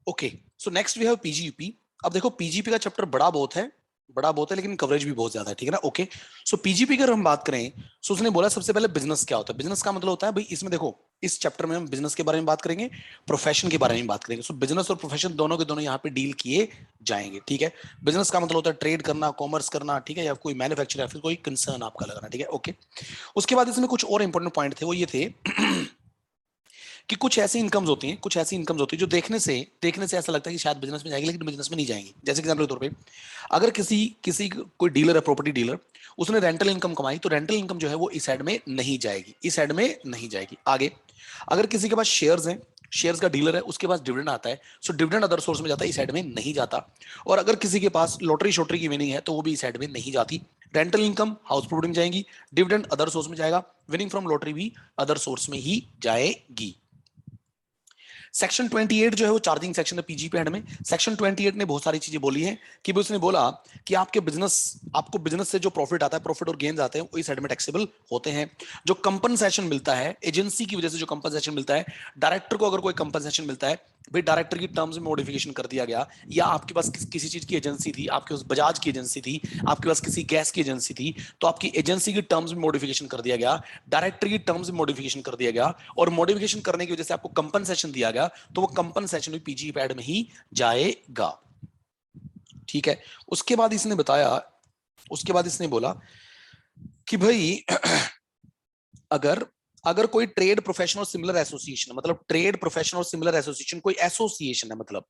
Okay, so next we have PGP. अब देखो PGP का चैप्टर बड़ा बहुत है लेकिन कवरेज भी बहुत ज्यादा है, ठीक है ना। ओके, सो पीजीपी की अगर हम बात करें, सो उसने बोला सबसे पहले बिजनेस क्या होता है। बिजनेस का मतलब होता है भाई, इसमें देखो इस चैप्टर में हम बिजनेस के बारे में बात करेंगे, प्रोफेशन के बारे में बात करेंगे। सो बिजनेस और प्रोफेशन दोनों के दोनों यहाँ पे डील किए जाएंगे, ठीक है। बिजनेस का मतलब होता है ट्रेड करना, कॉमर्स करना, ठीक है, या कोई मैन्युफैक्चर या फिर कोई कंसर्न आपका लगाना, ठीक है। ओके, उसके बाद इसमें कुछ और इंपॉर्टेंट पॉइंट थे, वो ये थे कि कुछ ऐसी इनकम्स होती है जो देखने से ऐसा लगता है कि शायद बिजनेस में जाएगी, लेकिन बिजनेस में नहीं जाएंगी। जैसे एग्जाम्पल के तौर पे, अगर किसी किसी कोई डीलर है, प्रॉपर्टी डीलर, उसने रेंटल इनकम कमाई, तो रेंटल इनकम जो है वो इस साइड में नहीं जाएगी, इस साइड में नहीं जाएगी। आगे, अगर किसी के पास शेयर्स हैं, शेयर्स का डीलर है, उसके पास डिविडेंड आता है, सो डिविडेंड अदर सोर्स में जाता है, इस साइड में नहीं जाता। और अगर किसी के पास लॉटरी शॉटरी की विनिंग है, तो वो भी इस साइड में नहीं जाती। रेंटल इनकम हाउस प्रॉपर्टी में जाएगी, डिविडेंड अदर सोर्स में जाएगा, विनिंग फ्रॉम लॉटरी भी अदर सोर्स में ही जाएगी। सेक्शन 28 जो है वो चार्जिंग सेक्शन है पीजीपी हेड में। सेक्शन 28 ने बहुत सारी चीजें बोली है कि उसने बोला कि आपको बिजनेस से जो प्रॉफिट आता है, प्रॉफिट और गेन्स आते हैं, वो इस साइड में टैक्सेबल होते हैं। जो कंपनसेशन मिलता है एजेंसी की वजह से, जो कंपनसेशन मिलता है डायरेक्टर को, अगर कोई कंपनसेशन मिलता है भाई, डायरेक्टर की टर्म्स में मॉडिफिकेशन कर दिया गया, या आपके पास किसी चीज की एजेंसी थी, आपके पास बजाज की एजेंसी थी, आपके पास किसी गैस की एजेंसी थी, तो आपकी एजेंसी की टर्म्स में मॉडिफिकेशन कर दिया गया, डायरेक्टर की टर्म्स में मॉडिफिकेशन कर दिया गया, और मॉडिफिकेशन करने की वजह से आपको कंपनसेशन दिया गया, तो वो कंपनसेशन भी पीजी पैड में ही जाएगा, ठीक है। उसके बाद इसने बताया, उसके बाद इसने बोला कि भाई अगर अगर कोई ट्रेड प्रोफेशनल सिमिलर एसोसिएशन, मतलब ट्रेड प्रोफेशनल सिमिलर एसोसिएशन कोई एसोसिएशन है, मतलब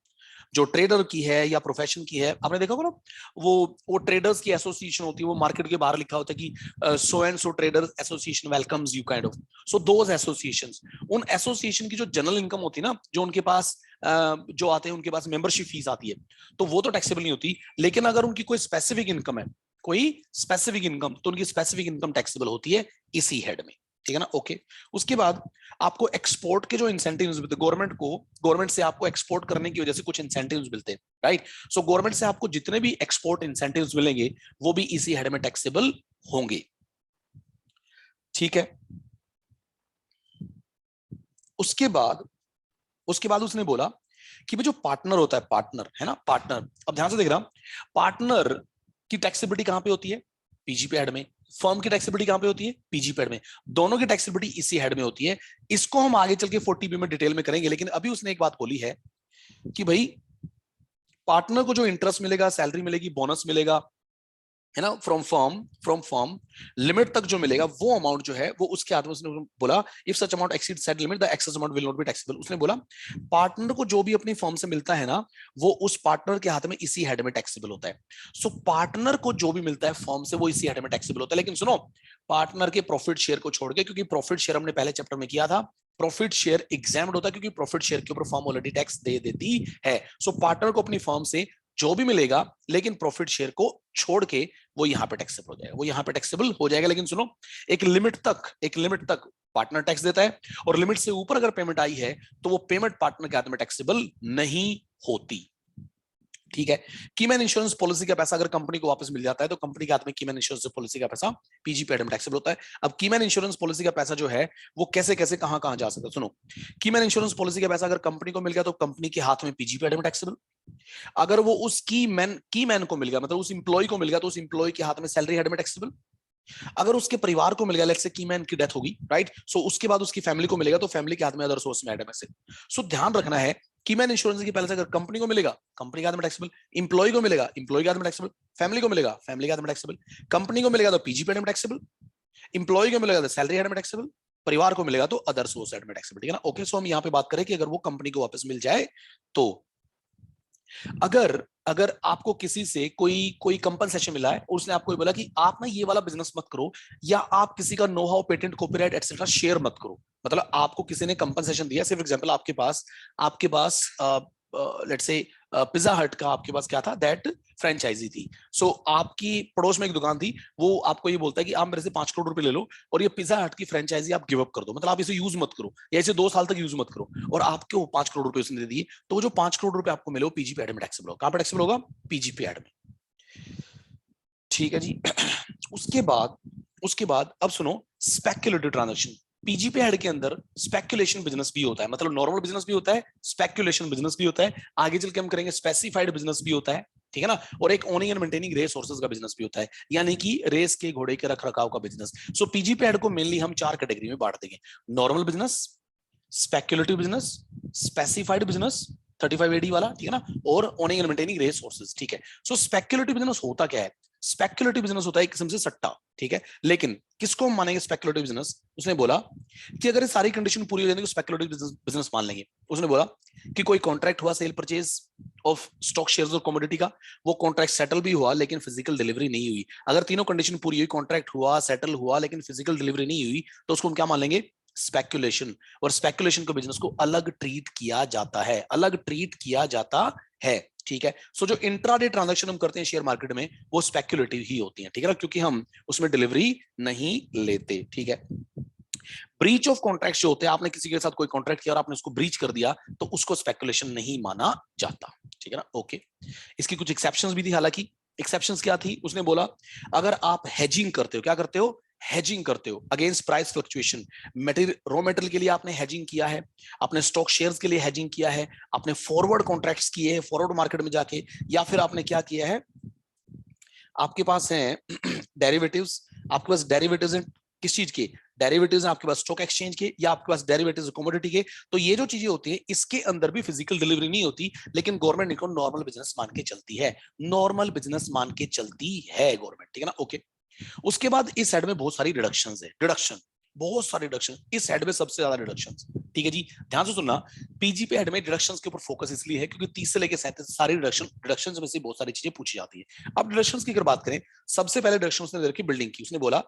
जो ट्रेडर की है या प्रोफेशन की है, आपने देखा होगा ना, वो ट्रेडर्स की एसोसिएशन होती है, वो मार्केट के बाहर लिखा होता है कि so and so traders association welcomes you, kind of. So those associations, उन एसोसिएशन की जो जनरल इनकम होती है ना, जो उनके पास जो आते हैं, उनके पास मेंबरशिप फीस आती है, तो वो तो टैक्सेबल नहीं होती। लेकिन अगर उनकी कोई स्पेसिफिक इनकम है, कोई स्पेसिफिक इनकम, तो उनकी स्पेसिफिक इनकम टैक्सेबल होती है इसी हेड में, ठीक है ना। ओके, उसके बाद आपको एक्सपोर्ट के जो इंसेंटिव्स मिलते हैं, गवर्नमेंट से आपको एक्सपोर्ट करने की वजह से कुछ इंसेंटिव्स मिलते हैं, राइट। सो गवर्नमेंट से आपको जितने भी एक्सपोर्ट इंसेंटिव्स मिलेंगे, वो भी इसी हेड में टैक्सेबल होंगे, ठीक है। उसके बाद उसने बोला कि भाई जो पार्टनर होता है, पार्टनर है ना, पार्टनर, अब ध्यान से देख रहा, पार्टनर की टैक्सेबिलिटी कहां पे होती है, पीजीपी हेड में। फर्म की टैक्सेबिलिटी कहां पे होती है, पीजीपी हेड में। दोनों की टैक्सेबिलिटी इसी हेड में होती है। इसको हम आगे चल के 40B में डिटेल में करेंगे, लेकिन अभी उसने एक बात बोली है कि भाई पार्टनर को जो इंटरेस्ट मिलेगा, सैलरी मिलेगी, बोनस मिलेगा, है ना, फ्रॉम फर्म लिमिट तक जो मिलेगा, वो अमाउंट जो है वो उसके हाथ में। उसने बोला if such amount exceed set limit the excess amount will not be taxable. उसने बोला पार्टनर को जो भी अपनी फर्म से मिलता है ना, वो उस पार्टनर के हाथ में इसी हेड में टैक्सेबल होता है। सो पार्टनर को जो भी मिलता है फर्म से, वो इसी हेड में टैक्सेबल होता है। लेकिन सुनो, पार्टनर के प्रॉफिट शेयर को छोड़ के, क्योंकि प्रॉफिट शेयर हमने पहले चैप्टर में किया था, प्रॉफिट शेयर एग्जाम्ड होता है, क्योंकि प्रॉफिट शेयर के ऊपर फर्म ऑलरेडी टैक्स दे देती है। सो पार्टनर को अपनी फर्म से जो भी मिलेगा, लेकिन प्रॉफिट शेयर को छोड़ के, वो यहां पे टैक्सेबल हो जाएगा, वो यहां पे टैक्सेबल हो जाएगा। लेकिन सुनो, एक लिमिट तक पार्टनर टैक्स देता है, और लिमिट से ऊपर अगर पेमेंट आई है, तो वो पेमेंट पार्टनर के हाथ में टैक्सेबल नहीं होती, ठीक है। कीमैन इंश्योरेंस पॉलिसी का पैसा अगर कंपनी को वापस मिल जाता है, तो कंपनी के हाथ में कीमैन इंश्योरेंस पॉलिसी का पैसा पीजीपी में टैक्सेबल होता है। अब कीमैन इंश्योरेंस पॉलिसी का पैसा जो है, वो कैसे कैसे कहां कहां जा सकता है, सुनो। कीमैन इंश्योरेंस पॉलिसी का पैसा अगर कंपनी को मिल गया, तो कंपनी के हाथ में पीजीपी में टैक्सेबल। अगर वो उस की मैन को मिल गया, मतलब उस इंप्लॉय को मिल गया, तो उस इंप्लॉय के हाथ में सैलरी हेड में टैक्सेबल। अगर उसके परिवार को मिल गया, लेट्स से कीमैन की डेथ होगी, राइट, सो उसके बाद उसकी फैमिली को मिलेगा, तो फैमिली के हाथ में अदर सोर्स में से। सो ध्यान रखना है, कीमैन इंश्योरेंस की पहले अगर कंपनी को मिलेगा, कंपनी के हाथ में टैक्सेबल। इंप्लॉय को मिलेगा, इंप्लॉय के हाथ में टैक्सेबल। फैमिली को मिलेगा, फैमिली के हाथ में टैक्सेबल। कंपनी को मिलेगा तो पीजी पेड में टैक्सेबल। इंप्लॉय को मिलेगा तो सैलरी हेड में टैक्सेबल। परिवार को मिलेगा तो अदर सोर्स हेड में टैक्सेबल, ठीक है ना। ओके, सो हम यहाँ पे बात करें कि अगर वो कंपनी को वापस मिल जाए, तो अगर अगर आपको किसी से कोई कोई कंपनसेशन मिला है, और उसने आपको बोला कि आप ना ये वाला बिजनेस मत करो, या आप किसी का know how, patent, copyright etcetera share मत करो, मतलब आपको किसी ने कंपनसेशन दिया, सिर्फ एग्जांपल आपके पास लेट्स से पिज्जा हट का आपके पास क्या था, दैट फ्रेंचाइजी थी। सो आपकी पड़ोस में एक दुकान थी, वो आपको ये बोलता है कि आप मेरे से 5 करोड़ रुपए ले लो, और ये पिज्जा हट की फ्रेंचाइजी आप गिव अप कर दो, मतलब आप इसे यूज मत करो, या इसे 2 साल तक यूज मत करो, और आपके वो 5 करोड़ रुपए उसने दे दिए, तो वो जो 5 करोड़ रुपए आपको मिले, वो पीजीपी एड में टैक्सेबल होगा। कहां पे टैक्सेबल होगा, पीजीपी एड में, ठीक है जी। उसके बाद अब सुनो, स्पेक्युलेटिव ट्रांजेक्शन। पीजीपी हेड के अंदर स्पेकुलेशन बिजनेस भी होता है, मतलब नॉर्मल बिजनेस भी होता है, स्पेकुलेशन बिजनेस भी होता है, आगे चल के हम करेंगे स्पेसिफाइड बिजनेस भी होता है, ठीक है ना, और एक owning and maintaining race horses का बिजनेस भी होता है, यानी कि रेस के घोड़े के रख रखाव का बिजनेस। सो पीजीपी हेड को मेनली हम 4 कैटेगरी में बांट देंगे, normal business, speculative business, specified business 35 AD वाला, ठीक है ना, और owning and maintaining race horses, ठीक है। सो स्पेक्युलेटिव बिजनेस होता क्या है? स्पेक्युलेटिव बिजनेस होता है एक किस्म से सट्टा, ठीक है, लेकिन किसको हम मानेंगे स्पेक्युलेटिव बिजनेस? उसने बोला कि अगर ये सारी कंडीशन पूरी हो जाएगी तो स्पेक्युलेटिव बिजनेस मान लेंगे। उसने बोला कि कोई कॉन्ट्रैक्ट हुआ cell purchase of stock shares और कमोडिटी का, वो कॉन्ट्रैक्ट सेटल भी हुआ लेकिन फिजिकल डिलीवरी नहीं हुई, अगर तीनों कंडीशन पूरी हुई, कॉन्ट्रैक्ट हुआ, सेटल हुआ लेकिन फिजिकल डिलीवरी नहीं हुई, तो उसको हम क्या मान लेंगे? स्पेक्युलेशन। और स्पेक्युलेशन के बिजनेस को अलग ट्रीट किया जाता है, अलग ट्रीट किया जाता है, ठीक है। सो जो इंट्राडे ट्रांजैक्शन हम करते हैं शेयर मार्केट में वो स्पेक्युलेटिव ही होती है, ठीक है ना, क्योंकि हम उसमें डिलीवरी नहीं लेते, ठीक है। ब्रीच ऑफ कॉन्ट्रैक्ट जो होते हैं, आपने किसी के साथ कोई कॉन्ट्रैक्ट किया और आपने उसको ब्रीच कर दिया तो उसको स्पेकुलेशन नहीं माना जाता, ठीक है ना, ओके। इसकी कुछ एक्सेप्शंस भी थी, हालांकि एक्सेप्शंस क्या थी? उसने बोला अगर आप हेजिंग करते हो, क्या करते हो? हेजिंग करते हो against price fluctuation, material raw material के लिए आपने हेजिंग किया है, आपने स्टॉक शेयर्स के लिए हेजिंग किया है, आपने फॉरवर्ड कॉन्ट्रैक्ट्स किए हैं फॉरवर्ड मार्केट में जाके, या फिर आपने क्या किया है, आपके पास है डेरिवेटिव्स, आपके पास डेरिवेटिव्स हैं किस चीज के? डेरिवेटिव्स हैं आपके पास स्टॉक एक्सचेंज के, या आपके पास डेरिवेटिव्स कमोडिटी के। तो ये जो चीजें होती है इसके अंदर भी फिजिकल डिलीवरी नहीं होती, लेकिन गवर्नमेंट इनको नॉर्मल बिजनेस मान के चलती है, नॉर्मल बिजनेस मान के चलती है गवर्नमेंट, ठीक है ना, ओके। उसके बाद इस साइड में बहुत सारी डिडक्शंस है, डिडक्शन, बहुत सारे डिडक्शन इस साइड में, सबसे ज्यादा डिडक्शंस, ठीक है जी, ध्यान से सुनना। पीजीपी हेड में डिडक्शंस के ऊपर फोकस इसलिए है क्योंकि 30 से लेकर 37 सारी डिडक्शंस में से बहुत सारी चीजें पूछी जाती है। अब डिडक्शंस की अगर बात करें, सबसे पहले डिडक्शन उसने देखी बिल्डिंग की। उसने बोला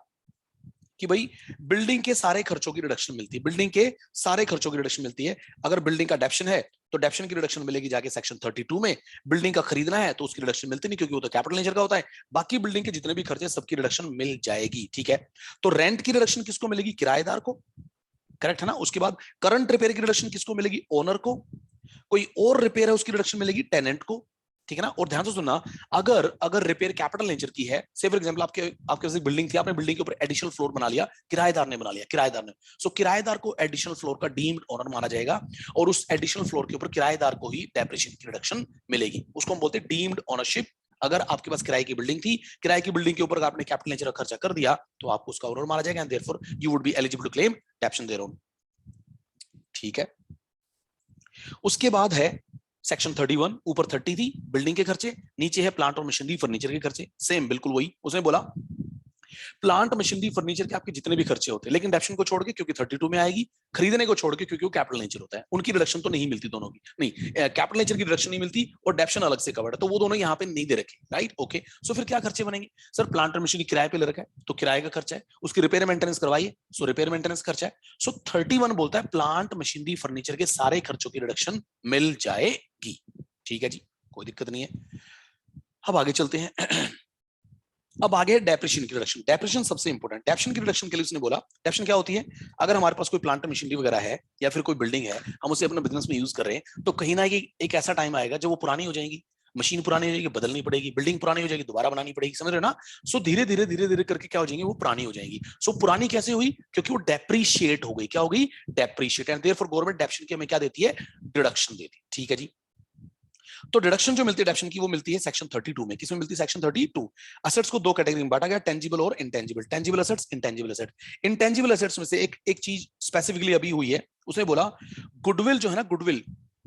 कि भाई बिल्डिंग के सारे खर्चों की रिडक्शन मिलती है, बिल्डिंग के सारे खर्चों की रिडक्शन मिलती है। अगर बिल्डिंग का डेप्शन है तो डेप्शन की रिडक्शन मिलेगी जाके सेक्शन 32 में, बिल्डिंग का खरीदना है तो उसकी रिडक्शन मिलती नहीं क्योंकि वो तो कैपिटल नेचर का होता है। बाकी बिल्डिंग के जितने भी खर्चे सबकी रिडक्शन मिल जाएगी, ठीक है। तो रेंट की रिडक्शन किसको मिलेगी? किराएदार को, करेक्ट है ना। उसके बाद करंट रिपेयर की रिडक्शन किसको मिलेगी? ओनर को। कोई और रिपेयर है उसकी रिडक्शन मिलेगी टेनेंट को, ठीक है ना। और ध्यान से सुनना, अगर अगर रिपेयर कैपिटल नेचर की है, से फॉर एग्जांपल आपके आपके पास एक बिल्डिंग थी, आपने बिल्डिंग के ऊपर एडिशनल फ्लोर बना लिया, किराएदार ने बना लिया, किराएदार ने, सो किराएदार को एडिशनल फ्लोर का डीम्ड ओनर माना जाएगा और उस एडिशनल फ्लोर के ऊपर किराएदार को ही डेप्रिसिएशन की रिडक्शन मिलेगी, उसको हम बोलते हैं डीम्ड ओनरशिप। अगर आपके पास किराए की बिल्डिंग थी, किराए की बिल्डिंग के ऊपर आपने कैपिटल नेचर का खर्चा कर दिया तो आपको उसका ओनर माना जाएगा and therefore you would be eligible to claim depreciation thereon, ठीक है। उसके बाद है सेक्शन 31, ऊपर 30 थी बिल्डिंग के खर्चे, नीचे है प्लांट और मशीनरी फर्नीचर के खर्चे, सेम बिल्कुल वही। उसने बोला प्लांट मशीनरी फर्नीचर के आपके जितने भी खर्चे होते हैं, लेकिन डेप्शन को छोड़ के क्योंकि 32 में आएगी, खरीदने को छोड़ के क्योंकि वो कैपिटल नेचर होता है, उनकी रिडक्शन तो नहीं मिलती दोनों की, नहीं कैपिटल नेचर की रिडक्शन नहीं मिलती और डेप्शन अलग से कवर्ड है, तो वो दोनों यहाँ पे नहीं दे रखे, राइट, ओके। सो फिर क्या खर्चे बनेंगे? सर प्लांट और मशीनरी किराए पे ले रखा है तो किराए का खर्चा है, उसकी रिपेयर मेंटेनेंस करवाइए, सो रिपेयर मेंटेनेंस खर्चा है। सो 31 बोलता है प्लांट मशीनरी फर्नीचर के सारे खर्चों की रिडक्शन मिल जाएगी, ठीक है जी, कोई दिक्कत नहीं है। अब आगे चलते हैं। अब आगे डेप्रिशिएशन की रिडक्शन, डेप्रिशिएशन सबसे इंपॉर्टेंट। डेप्रिशिएशन की रिडक्शन के लिए उसने बोला डेप्रिशिएशन क्या होती है? अगर हमारे पास कोई प्लांट मशीनरी वगैरह है या फिर कोई बिल्डिंग है, हम उसे अपने बिजनेस में यूज कर रहे हैं, तो कहीं ना कहीं एक ऐसा टाइम आएगा जब वो पुरानी हो जाएगी, मशीन पुरानी हो जाएगी, बदलनी पड़ेगी, बिल्डिंग पुरानी हो जाएगी, दोबारा बनानी पड़ेगी, समझ रहे हो ना। सो धीरे धीरे धीरे धीरे करके क्या हो जाएंगी? वो पुरानी हो जाएगी। सो पुरानी कैसे हुई? क्योंकि वो डेप्रीशिएट हो गई। क्या हो गई? Depreciate. And therefore government depreciation की हमें क्या देती है? डिडक्शन देती है, ठीक है जी। तो डिडक्शन जो मिलती है डेप्शन की, वो मिलती है सेक्शन 32 में। किसमें मिलती है? सेक्शन 32। असेट्स को दो कैटेगरी में बांटा गया, टेंजिबल और intangible. Tangible assets, intangible asset. Intangible assets में से एक चीज स्पेसिफिकली अभी हुई है, उसने बोला गुडविल जो है ना, गुडविल,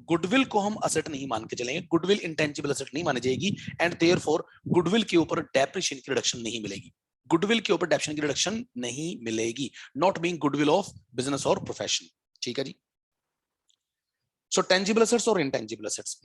गुडविल को हम असेट नहीं मान के चलेंगे, गुडविल इंटेंजिबल असेट नहीं मानी जाएगी एंड देयरफॉर गुडविल के ऊपर डेप्रिशिएशन की रिडक्शन नहीं मिलेगी, गुडविल के ऊपर डेप्रिशिएशन की रिडक्शन नहीं मिलेगी, not being goodwill of business और प्रोफेशन, ठीक है जी। सो टेंजिबल असेट्स और इंटेंजिबल असेट्स।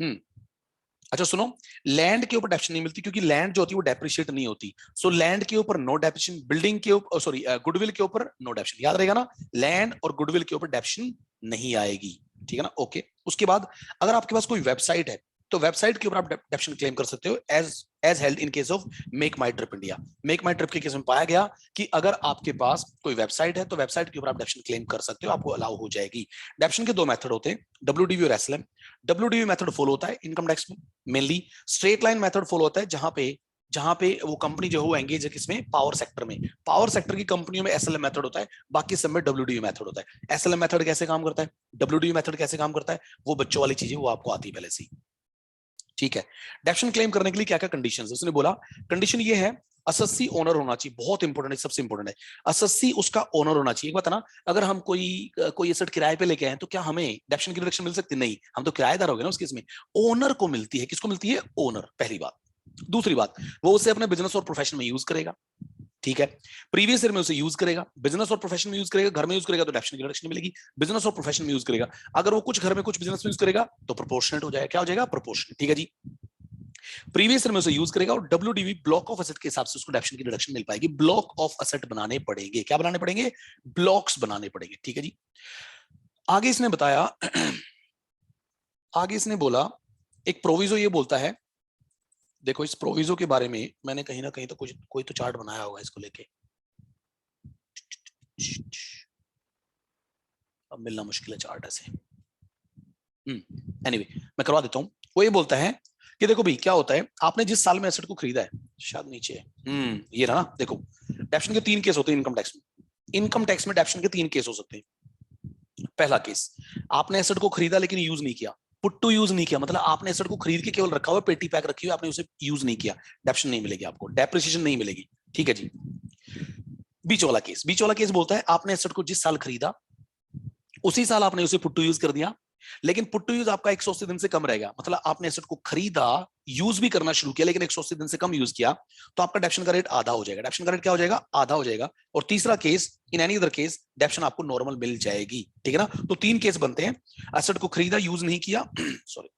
अच्छा सुनो, लैंड के ऊपर डेप्रिसिएशन नहीं मिलती क्योंकि लैंड जो होती है वो डेप्रिशिएट नहीं होती। सो लैंड के ऊपर नो डेप्रिसिएशन, बिल्डिंग के ऊपर सॉरी गुडविल के ऊपर नो डेप्रिसिएशन, याद रहेगा ना, लैंड और गुडविल के ऊपर डेप्रिसिएशन नहीं आएगी, ठीक है ना, ओके। उसके बाद अगर आपके पास कोई वेबसाइट है तो वेबसाइट के ऊपर आप डेप्रिसिएशन क्लेम कर सकते हो as held in case of Make My Trip India. Make My Trip के केस में पाया गया कि अगर आपके पास कोई वेबसाइट है तो वेबसाइट के ऊपर आप डेप्रिसिएशन क्लेम कर सकते हो, आपको अलाउ हो जाएगी। डेप्रिसिएशन के दो मेथड होते हैं, डब्ल्यूडीवी और एसएलएम। डब्ल्यूडीवी मेथड फॉलो होता है इनकम टैक्स में mainly, straight line method follow होता है जहां पे जहां पे वो कंपनी जो है वो एंगेज है किसमें, पावर सेक्टर में। पावर सेक्टर की कंपनियों में एसएलएम मेथड होता है, बाकी सब में डब्ल्यूडीवी मेथड होता है। एसएलएम मेथड कैसे काम करता है, डब्ल्यूडीवी मेथड कैसे काम करता है, वो बच्चों वाली चीजें वो आपको आती है पहले से ही, ठीक है। डेप्शन क्लेम करने के लिए क्या क्या कंडीशंस है, उसने बोला कंडीशन ये है, असस्सी ओनर होना चाहिए, बहुत इंपॉर्टेंट है, सबसे इंपॉर्टेंट है, असस्सी उसका ओनर होना चाहिए। एक बात है ना, अगर हम कोई एसेट किराए पे लेके आए तो क्या हमें डेप्शन की डिडक्शन मिल सकती है, नहीं, हम तो किराएदार हो गए ना उस केस में। ओनर को मिलती है, किसको मिलती है, ओनर, पहली बात। दूसरी बात, वो उसे अपने बिजनेस और प्रोफेशन में यूज करेगा, ठीक है। प्रीवियस ईयर में उसे यूज करेगा, बिजनेस और प्रोफेशन में यूज करेगा, घर में यूज करेगा तो डेप्शन की डिडक्शन मिलेगी, बिजनेस और प्रोफेशन में यूज करेगा। अगर वो कुछ घर में कुछ बिजनेस में यूज करेगा तो प्रोपोर्शनेट हो जाएगा, क्या हो जाएगा, प्रोपोर्शनेट, ठीक है जी। प्रीवियस ईयर में उसे यूज करेगा और डब्ल्यूडीवी ब्लॉक ऑफ एसेट के हिसाब से उसको डेप्शन की डिडक्शन मिल पाएगी। ब्लॉक ऑफ एसेट बनाने पड़ेंगे, क्या बनाने पड़ेंगे, ब्लॉक्स बनाने पड़ेंगे, ठीक है जी। आगे इसने बताया आगे इसने बोला एक प्रोविजो ये बोलता है, देखो इस प्रोविजो के बारे में मैंने कहीं ना कहीं तो कुछ कोई तो चार्ट बनाया होगा इसको लेके, अब मिलना मुश्किल है चार्ट ऐसे, एनीवे मैं करवा देता हूं। वो ये बोलता है कि देखो भाई क्या होता है, आपने जिस साल में एसेट को खरीदा है, शायद नीचे है, ये रहा ना, देखो डेप्शन के 3 केस होते हैं इनकम टैक्स में। इनकम टैक्स में डेप्शन के 3 केस हो सकते हैं। पहला केस, आपने एसेट को खरीदा लेकिन यूज नहीं किया, पुट टू यूज नहीं किया, मतलब आपने एसेट को खरीद के केवल रखा हुआ, पेटी पैक रखी हुई, आपने उसे यूज नहीं किया, डेप्शन नहीं मिलेगी आपको, डेप्रिसिएशन नहीं मिलेगी, ठीक है जी। बीच वाला केस, बीच वाला केस बोलता है आपने एसेट को जिस साल खरीदा उसी साल आपने उसे पुट टू यूज कर दिया, लेकिन पुट टू यूज आपका 180 दिन से कम रहेगा, मतलब आपने एसेट को खरीदा, यूज भी करना शुरू किया, लेकिन 180 दिन से कम यूज किया, तो आपका डेप्शन का रेट आधा हो जाएगा। डेप्शन का रेट क्या हो जाएगा, आधा हो जाएगा। और तीसरा case, in any other case डेप्शन आपको नॉर्मल मिल जाएगी, ठीक है ना। तो 3 केस बनते हैं, एसेट को खरीदा, यूज नहीं किया सॉरी,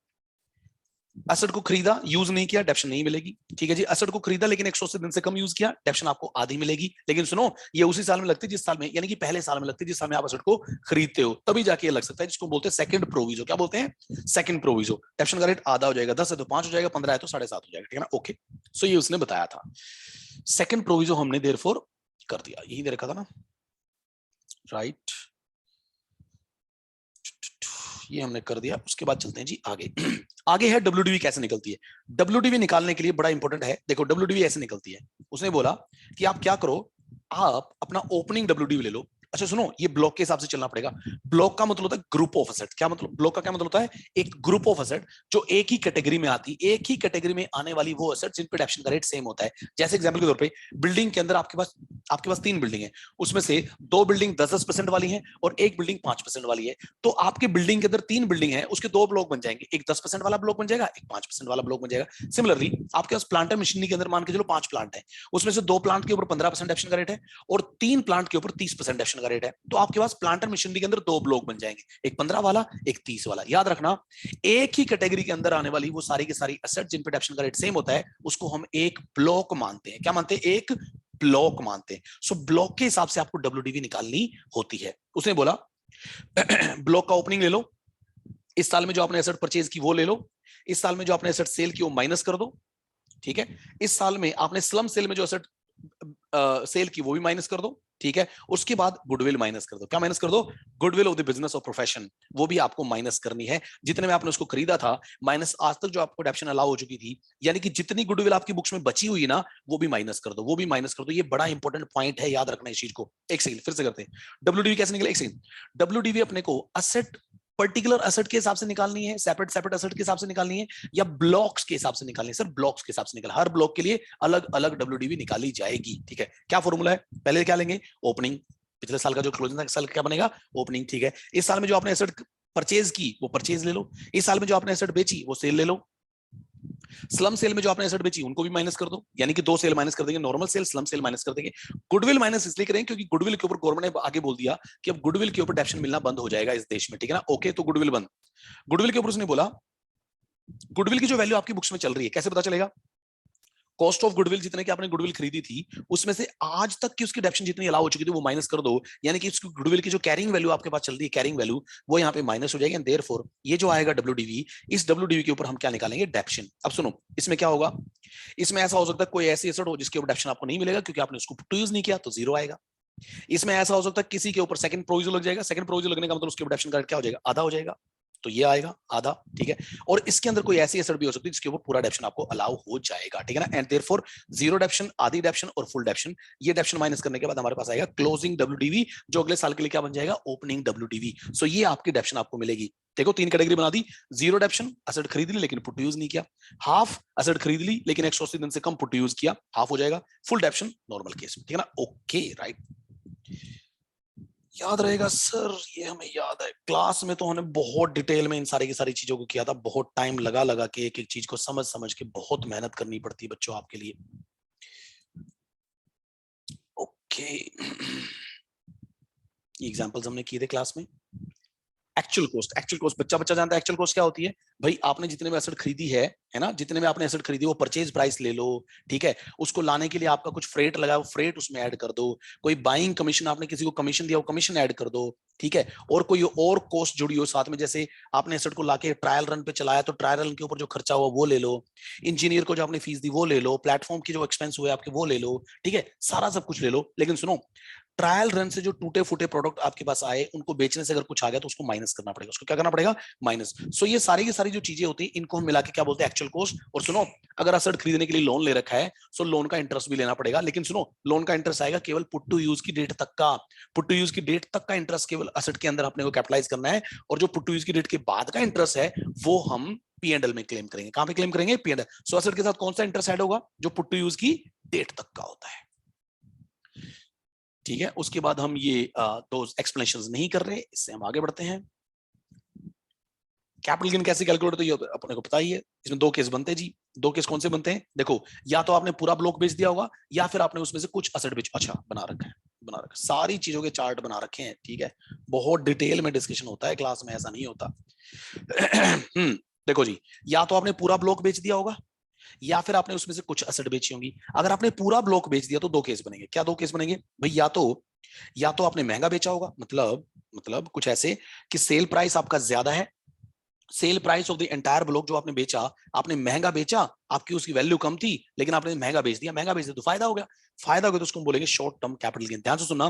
एसेट को खरीदा, यूज नहीं किया, डेप्शन नहीं मिलेगी, ठीक है जी। एसेट को खरीदा लेकिन 180 दिन से कम यूज किया, डेप्शन आपको आधी मिलेगी, लेकिन सुनो ये उसी साल में लगती है जिस साल में, यानी कि पहले साल में लगती है जिस साल में आप एसेट को खरीदते हो, तभी जाके ये लग सकता है, जिसको बोलते हैं सेकंड प्रोविजो। क्या बोलते हैं, सेकंड प्रोविजो। डेप्शन का रेट आधा हो जाएगा, 10 है तो 5 हो जाएगा, 15 है तो 7.5 हो जाएगा, ठीक है ना, ओके। सो ये उसने बताया था, सेकंड प्रोविजो हमने देयरफॉर कर दिया, यही दे रखा था ना, राइट, ये हमने कर दिया। उसके बाद चलते हैं जी आगे आगे है डब्ल्यूडीवी कैसे निकलती है। डब्ल्यूडीवी निकालने के लिए बड़ा इंपॉर्टेंट है, देखो डब्ल्यूडीवी ऐसे निकलती है। उसने बोला कि आप क्या करो, आप अपना ओपनिंग डब्ल्यूडीवी ले लो। अच्छा सुनो, ये ब्लॉक के हिसाब से चलना पड़ेगा। ब्लॉक का मतलब होता है ग्रुप ऑफ एसेट। क्या मतलब, ब्लॉक का क्या मतलब होता है, एक ग्रुप ऑफ एसेट जो एक ही कैटेगरी में आती, एक ही कैटेगरी में आने वाली वो एसेट जिन पे डेप्शन का रेट सेम होता है। जैसे एग्जांपल के तौर पे बिल्डिंग के अंदर आपके पास 3 बिल्डिंग है, उसमें से 2 बिल्डिंग 10% वाली है और 1 बिल्डिंग 5% वाली है। तो आपके बिल्डिंग के अंदर 3 बिल्डिंग है, उसके 2 ब्लॉक बन जाएंगे, एक 10% वाला ब्लॉक बन जाएगा, एक 5% वाला ब्लॉक बन जाएगा। सिमिलरली आपके पास प्लांट एंड मशीनरी के अंदर मान के चलो 5 प्लांट है, उसमें से 2 प्लांट के ऊपर 15% डेप्शन का रेट है और 3 प्लांट के ऊपर 30% डेप्शन का रेट है। तो आपके पास प्लांट एंड मशीनरी के अंदर 2 ब्लॉक बन जाएंगे, एक 15 वाला, एक 30 वाला। याद रखना, एक ही कैटेगरी के अंदर आने वाली वो सारी की सारी एसेट जिन पे डेप्शन का रेट सेम होता है, उसको हम एक ब्लॉक मानते हैं। क्या मानते हैं, एक ब्लॉक मानते हैं। सो ब्लॉक के हिसाब से आपको डब्ल्यूडीवी निकालनी होती है। उसने बोला ब्लॉक का ओपनिंग ले लो, इस साल में जो आपने एसेट परचेज की वो ले लो, इस साल में जो आपने एसेट सेल की वो माइनस कर दो, ठीक है। इस साल में आपने स्लम सेल में जो एसेट सेल की वो भी माइनस कर दो, ठीक है। उसके बाद गुडविल माइनस कर दो। क्या माइनस कर दो, गुडविल ऑफ द बिजनेस और प्रोफेशन, वो भी आपको माइनस करनी है। जितने में आपने उसको खरीदा था माइनस आज तक जो आपको डेप्शन अलाउ हो चुकी थी, यानी कि जितनी गुडविल आपकी बुक्स में बची हुई ना, वो भी माइनस कर दो, वो भी माइनस कर दो। ये बड़ा इंपॉर्टेंट पॉइंट है, याद रखना इस चीज को। एक सेकंड फिर से करते हैं, डब्ल्यूडीवी कैसे निकले, एक सेकंड। डब्ल्यूडीवी अपने को असेट, पर्टिकुलर एसेट के हिसाब से निकालनी है, सेपरेट सेपरेट एसेट के हिसाब से निकालनी है, या ब्लॉक्स के हिसाब से निकालनी है। सर ब्लॉक्स के हिसाब से निकाल, हर ब्लॉक के लिए अलग अलग डब्ल्यूडीवी निकाली जाएगी, ठीक है। क्या फॉर्मूला है, पहले क्या लेंगे, ओपनिंग, पिछले साल का जो क्लोजिंग था साल क्या बनेगा, ओपनिंग, ठीक है। इस साल में जो आपने एसेट परचेज की वो परचेज ले लो, इस साल में जो आपने एसेट बेची वो सेल ले लो, स्लम सेल में जो आपने एसेट बेची उनको भी माइनस कर दो, यानी कि 2 सेल माइनस कर देंगे, normal sale, slump sale minus कर देंगे। गुडविल माइनस इसलिए करेंगे क्योंकि गुडविल के ऊपर गवर्नमेंट ने आगे बोल दिया कि अब गुडविल के ऊपर डेप्शन मिलना बंद हो जाएगा इस देश में, ठीक है ना, ओके। तो गुडविल बंद, गुडविल के ऊपर उसने बोला गुडविल की जो वैल्यू आपकी बुक्स में चल रही है कैसे पता चलेगा, कॉस्ट ऑफ गुडविल, जितने की आपने गुडविल खरीदी थी उसमें से आज तक की उसकी डेप्शन जितनी अलाउ हो चुकी थी वो माइनस कर दो, यानी कि उसकी गुडविल की जो कैरिंग वैल्यू आपके पास चल रही है, कैरिंग वैल्यू, वो यहाँ पे माइनस हो जाएगी। एंड देयरफॉर ये जो आएगा डब्ल्यूडीवी, इस डब्ल्यूडीवी के ऊपर हम क्या निकालेंगे, डेप्शन। अब सुनो, इसमें क्या होगा, इसमें ऐसा हो सकता है कोई ऐसी एसेट हो जिसके ऊपर डेप्शन आपको नहीं मिलेगा क्योंकि आपने उसको टू यूज नहीं किया, तो 0 आएगा। इसमें ऐसा हो सकता है किसी के ऊपर सेकंड प्रोविजन लग जाएगा, सेकंड प्रोविजन लगने का मतलब उसके ऊपर डेप्शन का क्या हो जाएगा, आधा हो जाएगा, तो ये आएगा आधा, ठीक है। और इसके अंदर कोई ऐसी एसेट भी हो सकती है जिसके ऊपर पूरा डेप्शन आपको अलाउ हो जाएगा, ठीक है ना। एंड देयरफॉर जीरो डेप्शन, आधी डेप्शन और फुल डेप्शन, ये डेप्शन माइनस करने के बाद हमारे पास आएगा क्लोजिंग डब्ल्यूडीवी, जो अगले साल के लिए क्या बन जाएगा, ओपनिंग डब्ल्यूडीवी। सो ये आपकी डेप्शन आपको मिलेगी। देखो 3 कैटेगरी बना दी, जीरो डेप्शन, एसेट खरीद ली लेकिन पुट यूज नहीं किया, हाफ एसेट खरीद ली लेकिन 180 दिन से कम पुट यूज किया, हाफ हो जाएगा, फुल डेप्शन नॉर्मल केस में, ठीक है ना। ओके राइट, याद रहेगा सर, ये हमें याद है, क्लास में तो हमने बहुत डिटेल में इन सारी की सारी चीजों को किया था, बहुत टाइम लगा लगा के एक एक चीज को समझ समझ के बहुत मेहनत करनी पड़ती है बच्चों आपके लिए। ओके एग्जांपल्स हमने किए थे क्लास में। एक्चुअल कॉस्ट बच्चा बच्चा जानता है एक्चुअल कॉस्ट क्या होती है। भाई आपने जितने में एसेट खरीदी है ना, जितने में आपने एसेट खरीदी वो परचेज प्राइस ले लो, ठीक है। उसको लाने के लिए आपका कुछ फ्रेट लगा, वो फ्रेट उसमें ऐड कर दो, कोई बाइंग कमीशन, आपने किसी को कमीशन दिया वो कमीशन ऐड कर दो, ठीक है। और कोई और कॉस्ट जुड़ी हो साथ में, जैसे आपने एसेट को लाके ट्रायल रन पे चलाया तो ट्रायल रन के ऊपर जो खर्चा हुआ वो ले लो, इंजीनियर को जो आपने फीस दी वो ले लो, प्लेटफॉर्म की जो एक्सपेंस हुए आपके वो ले लो, ठीक है, सारा सब कुछ ले लो। लेकिन सुनो, ट्रायल रन से जो टूटे फूटे प्रोडक्ट आपके पास आए उनको बेचने से अगर कुछ आ गया तो उसको माइनस करना पड़ेगा, उसको क्या करना पड़ेगा, माइनस। सो ये सारी की सारी जो चीजें होती है इनको हम मिला के क्या बोलते हैं, एक्चुअल कॉस्ट। और सुनो, अगर एसेट खरीदने के लिए लोन ले रखा है सो लोन का इंटरेस्ट भी लेना पड़ेगा, लेकिन सुनो लोन का इंटरेस्ट आएगा केवल पुट टू यूज की डेट तक का, पुट टू यूज की डेट तक का इंटरेस्ट केवल एसेट के अंदर अपने को कैपिटलाइज करना है, और जो पुट टू यूज की डेट के बाद का इंटरेस्ट है वो हम P&L में क्लेम करेंगे। कहां पे क्लेम करेंगे, P&L। सो एसेट के साथ कौन सा इंटरेस्ट ऐड होगा, जो पुट टू यूज की डेट तक का होता है, ठीक है। उसके बाद हम ये दो एक्सप्लेनेशंस नहीं कर रहे, इससे हम आगे बढ़ते हैं। कैपिटल गेन कैसे कैलकुलेट होता है ये अपने को पता ही है। इसमें दो केस बनते हैं जी। दो केस कौन से बनते हैं, देखो, या तो आपने पूरा ब्लॉक बेच दिया होगा या फिर आपने उसमें से कुछ एसेट बेच, अच्छा बना रखा है, बना रखा, सारी चीजों के चार्ट बना रखे हैं, ठीक है। बहुत डिटेल में डिस्कशन होता है क्लास में, ऐसा नहीं होता। देखो जी, या तो आपने पूरा ब्लॉक बेच दिया होगा या फिर आपने उसमें से कुछ एसेट बेची होंगी। अगर आपने पूरा ब्लॉक बेच दिया तो दो केस बनेंगे। क्या दो केस बनेंगे भाई, या तो आपने महंगा बेचा होगा, मतलब कुछ ऐसे कि सेल प्राइस आपका ज्यादा है, sale price of the entire block जो आपने बेचा, आपने महंगा बेचा, आपकी उसकी वैल्यू कम थी लेकिन आपने महंगा बेच दिया तो फायदा हो गया। फायदा हो गया तो उसको बोलेंगे शॉर्ट टर्म कैपिटल गेन। ध्यान से सुनना,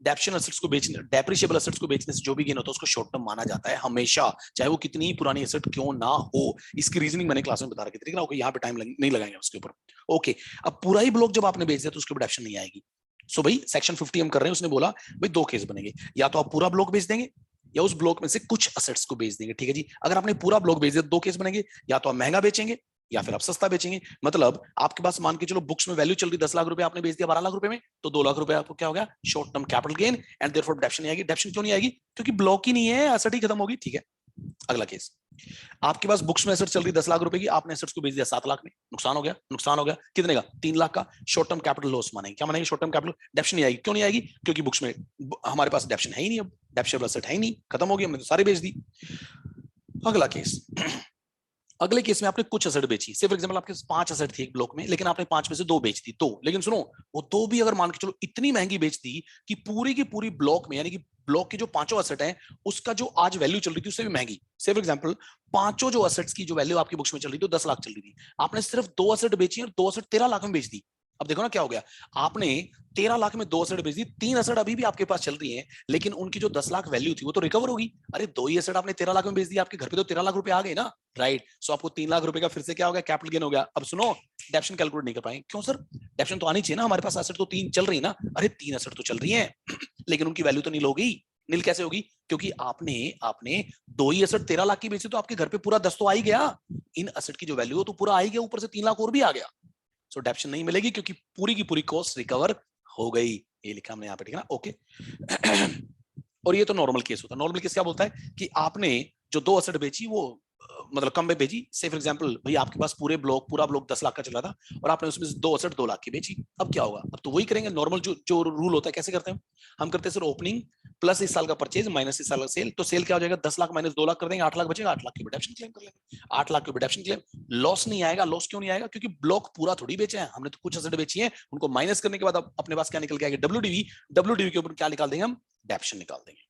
डेप्शन एसेट्स को बेचने, डेप्रिशिएबल एसेट्स को बेचने से जो भी गेन होता है उसको शॉर्ट टर्म माना जाता है हमेशा, चाहे वो कितनी ही पुरानी एसेट क्यों ना हो। इसकी रीजनिंग मैंने क्लास में बता रखी थी, ओके, यहाँ पे टाइम नहीं लगाएंगे उसके ऊपर। ओके, अब पूरा ही ब्लॉक जब आपने बेच दिया तो उसके ऊपर डेप्शन नहीं आएगी। सो भाई सेक्शन 50 हम कर रहे हैं, उसने बोला भाई दो केस बनेंगे, या तो आप पूरा ब्लॉक बेच देंगे या उस ब्लॉक में से कुछ एसेट्स को बेच देंगे, ठीक है जी। अगर आपने पूरा ब्लॉक बेच दिया दो केस बनेंगे, या तो आप महंगा बेचेंगे या फिर आप सस्ता बेचेंगे। मतलब आपके पास मान के चलो बुक्स में वैल्यू चल रही 10 लाख रुपए, आपने बेच दिया 12 लाख रुपए में, तो 2 लाख रुपए आपको क्या हो गया, short term capital gain, and therefore डेप्शन नहीं आएगी। डेप्शन क्यों नहीं आएगी, क्योंकि ब्लॉक ही नहीं है, एसेट ही खत्म होगी, ठीक है। अगला केस, आपके पास बुक्स में एसेट चल रही 10 लाख रुपए की, आपने एसेट्स को बेच दिया 7 लाख में, नुकसान हो गया, नुकसान हो गया कितने का, 3 लाख का। शॉर्ट टर्म कैपिटल लॉस मानेंगे, क्या मानेंगे, शॉर्ट टर्म कैपिटल। डेप्शन नहीं आएगी, क्यों नहीं आएगी, क्योंकि बुक्स में हमारे पास डेप्शन है ही नहीं, अब डेप्शेबल एसेट है ही नहीं, खत्म हो गई, हमने तो सारी बेच दी। अगला केस, अगले केस में आपने कुछ एसेट बेची, से फॉर एग्जांपल आपके पास 5 एसेट थी एक ब्लॉक में, लेकिन आपने 5 में से 2 बेच दी, 2। लेकिन सुनो, वो 2 भी अगर मान के चलो इतनी महंगी बेच दी कि पूरी की पूरी ब्लॉक में, यानी कि ब्लॉक की जो 5 एसेट है उसका जो आज वैल्यू चल रही थी उससे भी महंगी। से फॉर एग्जांपल 5 जो एसेट्स की जो वैल्यू आपकी बुक्स में चल रही थी 10 लाख चल रही थी, आपने सिर्फ 2 एसेट बेची और 2 एसेट 13 लाख में बेच दी। अब देखो ना क्या हो गया, आपने 13 लाख में 2 एसेट बेच दी, 3 एसेट अभी भी आपके पास चल रही हैं, लेकिन उनकी जो 10 लाख वैल्यू थी वो तो रिकवर होगी। अरे 2 ही एसेट आपने 13 लाख में बेच दी, आपके घर पे तो 13 लाख रुपए आ गए ना, राइट। सो आपको 3 लाख रुपए का फिर से क्या हो गया, कैपिटल गेन हो गया। अब सुनो, डेप्शन कैलकुलेट नहीं कर पाएंगे, क्यों सर, डेप्शन तो आनी चाहिए ना, हमारे पास एसेट तो 3 चल रही है ना। अरे 3 एसेट तो चल रही है लेकिन उनकी वैल्यू तो नील हो गई। नील कैसे होगी, क्योंकि आपने आपने 2 ही एसेट 13 लाख की बेची, तो आपके घर पे पूरा 10 तो आ ही गया, इन एसेट की जो वैल्यू हो तो पूरा आ ही गया, ऊपर से 3 लाख और भी आ गया। सो डेप्शन नहीं मिलेगी क्योंकि पूरी की पूरी कॉस्ट रिकवर हो गई, ये लिखा हमने यहाँ पे, ठीक है ना, ओके। और ये तो नॉर्मल केस होता है। नॉर्मल केस क्या बोलता है कि आपने जो 2 एसेट बेची वो मतलब कम में बेची। से फॉर एग्जांपल भाई आपके पास पूरा ब्लॉक 10 लाख का चला था और आपने उसमें से 2 एसेट 2 लाख की बेची, अब क्या होगा, अब तो वही करेंगे नॉर्मल जो रूल होता है। कैसे करते हैं हम करते हैं सर, ओपनिंग प्लस इस साल का परचेज माइनस इस साल का सेल, तो सेल क्या हो जाएगा, 10 लाख माइनस 2 लाख कर देंगे, 8 लाख बचेगा, 8 लाख की रिडक्शन क्लेम कर लेंगे, 8 लाख की रिडक्शन क्लेम। लॉस नहीं आएगा, लॉस क्यों नहीं आएगा, क्योंकि ब्लॉक पूरा थोड़ी बेचे हैं हमने, तो कुछ एसेट बेची है, उनको माइनस करने के बाद अपने पास क्या निकल के आएगा, डब्ल्यूडीवी के ऊपर क्या निकाल देंगे हम, डेप्शन निकाल देंगे।